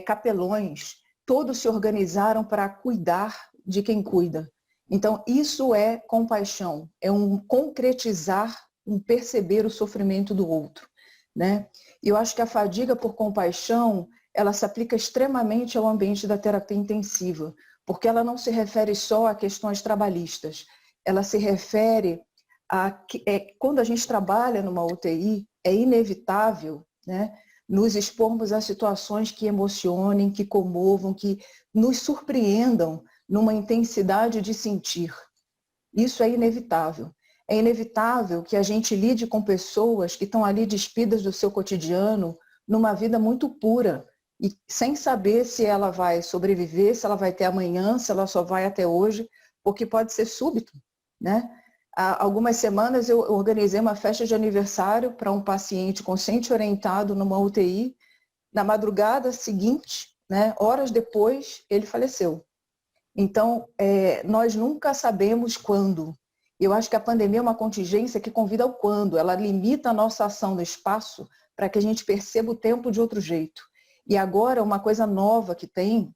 capelões, todos se organizaram para cuidar de quem cuida. Então, isso é compaixão, é um concretizar, um perceber o sofrimento do outro, né? E eu acho que a fadiga por compaixão, ela se aplica extremamente ao ambiente da terapia intensiva, porque ela não se refere só a questões trabalhistas, ela se refere a quando a gente trabalha numa UTI, é inevitável, né, nos expormos a situações que emocionem, que comovam, que nos surpreendam numa intensidade de sentir. Isso é inevitável. É inevitável que a gente lide com pessoas que estão ali despidas do seu cotidiano, numa vida muito pura, e sem saber se ela vai sobreviver, se ela vai ter amanhã, se ela só vai até hoje, porque pode ser súbito, né? Há algumas semanas eu organizei uma festa de aniversário para um paciente consciente orientado numa UTI. Na madrugada seguinte, né, horas depois, ele faleceu. Então, nós nunca sabemos quando. Eu acho que a pandemia é uma contingência que convida ao quando. Ela limita a nossa ação no espaço para que a gente perceba o tempo de outro jeito. E agora, uma coisa nova que tem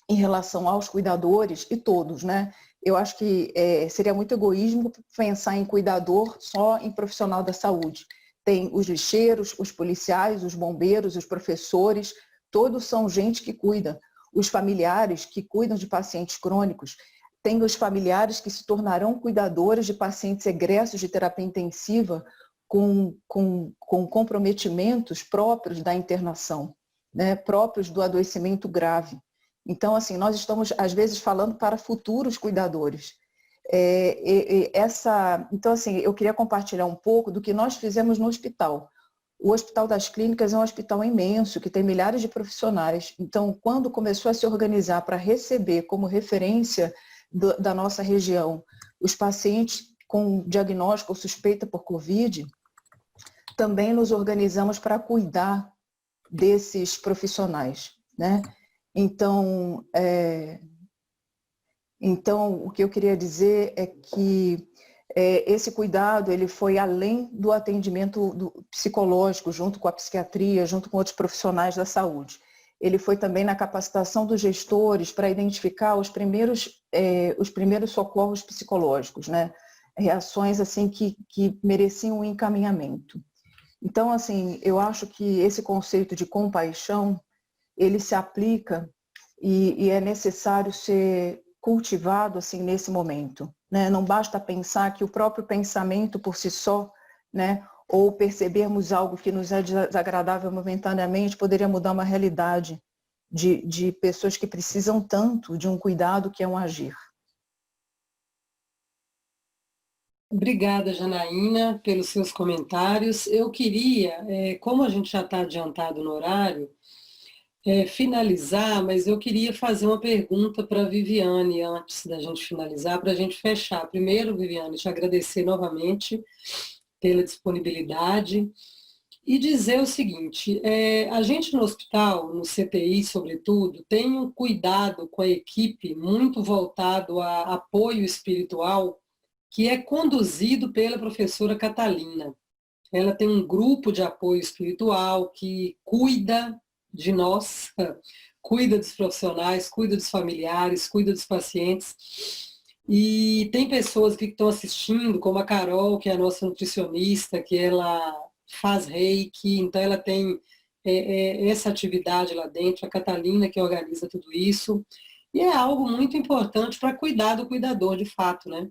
em relação aos cuidadores, e todos, né? Eu acho que seria muito egoísmo pensar em cuidador só em profissional da saúde. Tem os lixeiros, os policiais, os bombeiros, os professores, todos são gente que cuida. Os familiares que cuidam de pacientes crônicos, tem os familiares que se tornarão cuidadores de pacientes egressos de terapia intensiva com comprometimentos próprios da internação, né, próprios do adoecimento grave. Então, assim, nós estamos, às vezes, falando para futuros cuidadores. Então, assim, eu queria compartilhar um pouco do que nós fizemos no hospital. O Hospital das Clínicas é um hospital imenso, que tem milhares de profissionais. Então, quando começou a se organizar para receber como referência da nossa região os pacientes com diagnóstico ou suspeita por Covid, também nos organizamos para cuidar desses profissionais, né? Então, o que eu queria dizer é que esse cuidado ele foi além do atendimento psicológico, junto com a psiquiatria, junto com outros profissionais da saúde. Ele foi também na capacitação dos gestores para identificar os primeiros socorros psicológicos, né? Reações assim que mereciam um encaminhamento. Então, assim, eu acho que esse conceito de compaixão, ele se aplica e é necessário ser cultivado assim nesse momento, né? Não basta pensar que o próprio pensamento por si só, né, ou percebermos algo que nos é desagradável momentaneamente, poderia mudar uma realidade de pessoas que precisam tanto de um cuidado que é um agir. Obrigada, Janaína, pelos seus comentários. Eu queria, como a gente já está adiantado no horário, finalizar, mas eu queria fazer uma pergunta para a Viviane antes da gente finalizar, para a gente fechar. Primeiro, Viviane, te agradecer novamente pela disponibilidade. E dizer o seguinte, a gente no hospital, no CTI sobretudo, tem um cuidado com a equipe muito voltado a apoio espiritual, que é conduzido pela professora Catalina. Ela tem um grupo de apoio espiritual que cuida de nós, cuida dos profissionais, cuida dos familiares, cuida dos pacientes. E tem pessoas que estão assistindo, como a Carol, que é a nossa nutricionista, que ela faz reiki, então ela tem essa atividade lá dentro, a Catalina que organiza tudo isso, e é algo muito importante para cuidar do cuidador de fato, né?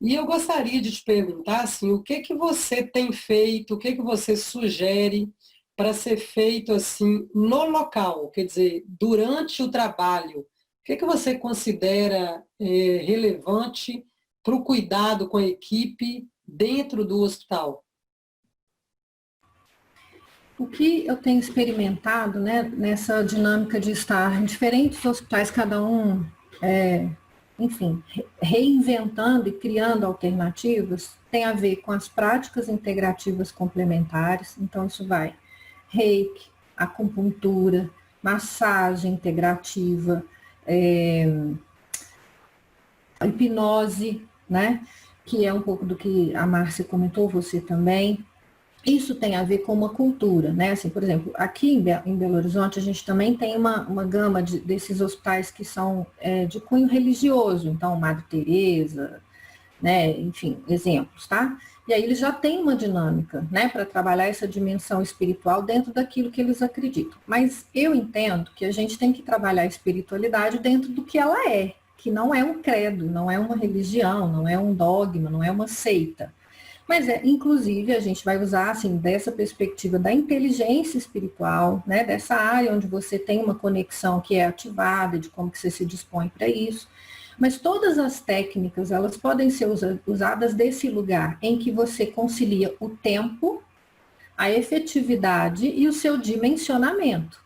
E eu gostaria de te perguntar, assim, o que que você tem feito, o que que você sugere para ser feito, assim, no local, quer dizer, durante o trabalho, o que que você considera relevante para o cuidado com a equipe dentro do hospital? O que eu tenho experimentado, né, nessa dinâmica de estar em diferentes hospitais, cada um, enfim, reinventando e criando alternativas, tem a ver com as práticas integrativas complementares. Então, isso vai reiki, acupuntura, massagem integrativa, hipnose, né, que é um pouco do que a Márcia comentou, você também. Isso tem a ver com uma cultura, né? Assim, por exemplo, aqui em Belo Horizonte a gente também tem uma gama desses hospitais que são de cunho religioso, então Madre Teresa, né? Enfim, exemplos, tá? E aí eles já têm uma dinâmica, né, para trabalhar essa dimensão espiritual dentro daquilo que eles acreditam. Mas eu entendo que a gente tem que trabalhar a espiritualidade dentro do que ela é, que não é um credo, não é uma religião, não é um dogma, não é uma seita. Mas, inclusive, a gente vai usar, assim, dessa perspectiva da inteligência espiritual, né, dessa área onde você tem uma conexão que é ativada, de como que você se dispõe para isso. Mas todas as técnicas, elas podem ser usadas desse lugar em que você concilia o tempo, a efetividade e o seu dimensionamento.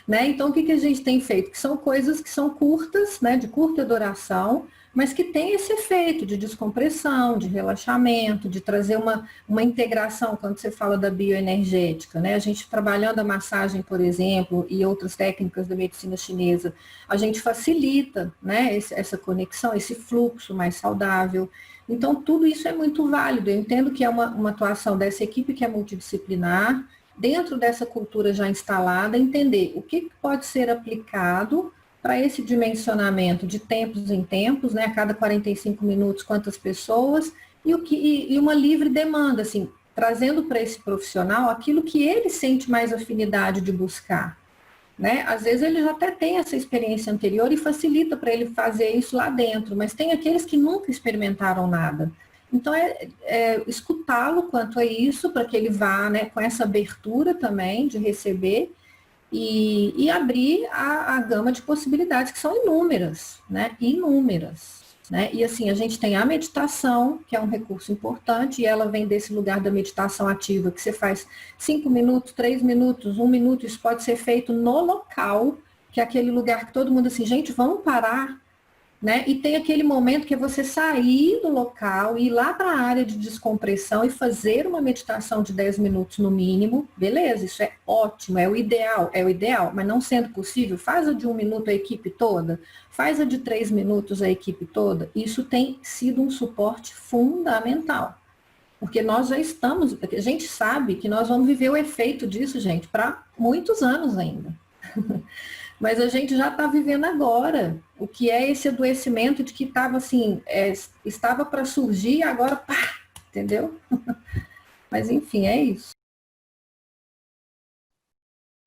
Né? Então, o que a gente tem feito? Que são coisas que são curtas, né, de curta duração, mas que tem esse efeito de descompressão, de relaxamento, de trazer uma integração, quando você fala da bioenergética, né? A gente trabalhando a massagem, por exemplo, e outras técnicas da medicina chinesa, a gente facilita, né, essa conexão, esse fluxo mais saudável. Então, tudo isso é muito válido. Eu entendo que é uma atuação dessa equipe que é multidisciplinar, dentro dessa cultura já instalada, entender o que pode ser aplicado para esse dimensionamento de tempos em tempos, né, a cada 45 minutos, quantas pessoas, e uma livre demanda, assim, trazendo para esse profissional aquilo que ele sente mais afinidade de buscar. Né? Às vezes ele já até tem essa experiência anterior e facilita para ele fazer isso lá dentro, mas tem aqueles que nunca experimentaram nada. Então, escutá-lo quanto a isso, para que ele vá, né, com essa abertura também de receber e abrir a gama de possibilidades, que são inúmeras, né? Inúmeras. Né? E assim, a gente tem a meditação, que é um recurso importante, e ela vem desse lugar da meditação ativa, que você faz 5 minutos, 3 minutos, 1 minuto, isso pode ser feito no local, que é aquele lugar que todo mundo assim, gente, vamos parar. Né? E tem aquele momento que é você sair do local, ir lá para a área de descompressão e fazer uma meditação de 10 minutos no mínimo. Beleza, isso é ótimo, é o ideal, mas não sendo possível, faz a de 1 minuto a equipe toda, faz a de 3 minutos a equipe toda. Isso tem sido um suporte fundamental. Porque nós já estamos, a gente sabe que nós vamos viver o efeito disso, gente, para muitos anos ainda. Mas a gente já está vivendo agora, o que é esse adoecimento de que estava assim, estava para surgir e agora, pá, entendeu? Mas enfim, é isso.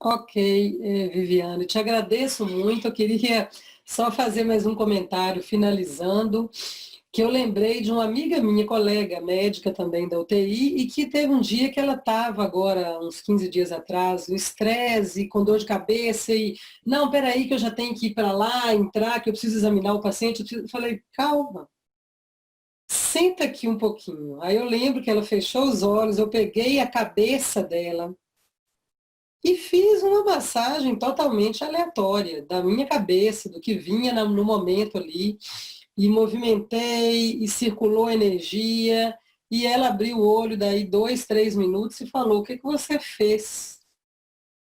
Ok, Viviane, te agradeço muito. Eu queria só fazer mais um comentário finalizando, que eu lembrei de uma amiga minha, colega médica também da UTI, e que teve um dia que ela estava agora, uns 15 dias atrás, no estresse, com dor de cabeça, e não, peraí que eu já tenho que ir para lá, entrar, que eu preciso examinar o paciente. Eu falei, calma, senta aqui um pouquinho. Aí eu lembro que ela fechou os olhos, eu peguei a cabeça dela e fiz uma massagem totalmente aleatória, da minha cabeça, do que vinha no momento ali, e movimentei, e circulou energia, e ela abriu o olho daí 2, 3 minutos e falou, o que você fez?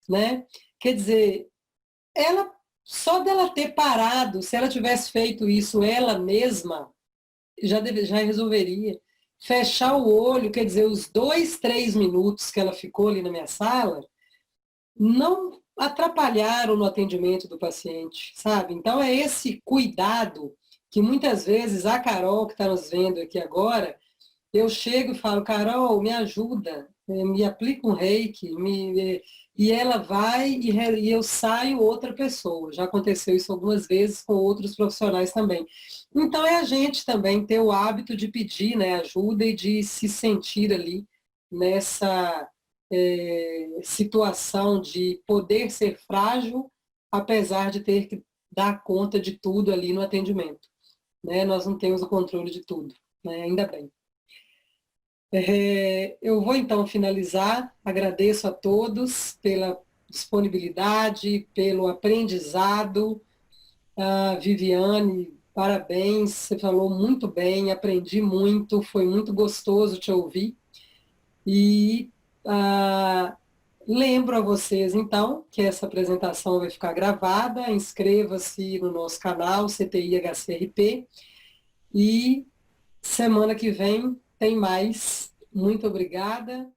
Né? Quer dizer, ela, só dela ter parado, se ela tivesse feito isso ela mesma, já resolveria. Fechar o olho, quer dizer, os 2, 3 minutos que ela ficou ali na minha sala, não atrapalharam no atendimento do paciente, sabe? Então é esse cuidado que muitas vezes a Carol, que está nos vendo aqui agora, eu chego e falo, Carol, me ajuda, me aplica um reiki, e ela vai e eu saio outra pessoa. Já aconteceu isso algumas vezes com outros profissionais também. Então é a gente também ter o hábito de pedir, né, ajuda e de se sentir ali nessa situação de poder ser frágil, apesar de ter que dar conta de tudo ali no atendimento. Né? Nós não temos o controle de tudo, né? Ainda bem. Eu vou então finalizar, agradeço a todos pela disponibilidade, pelo aprendizado. Viviane, parabéns, você falou muito bem, aprendi muito, foi muito gostoso te ouvir. E lembro a vocês então que essa apresentação vai ficar gravada, inscreva-se no nosso canal CTI HCRP e semana que vem tem mais. Muito obrigada.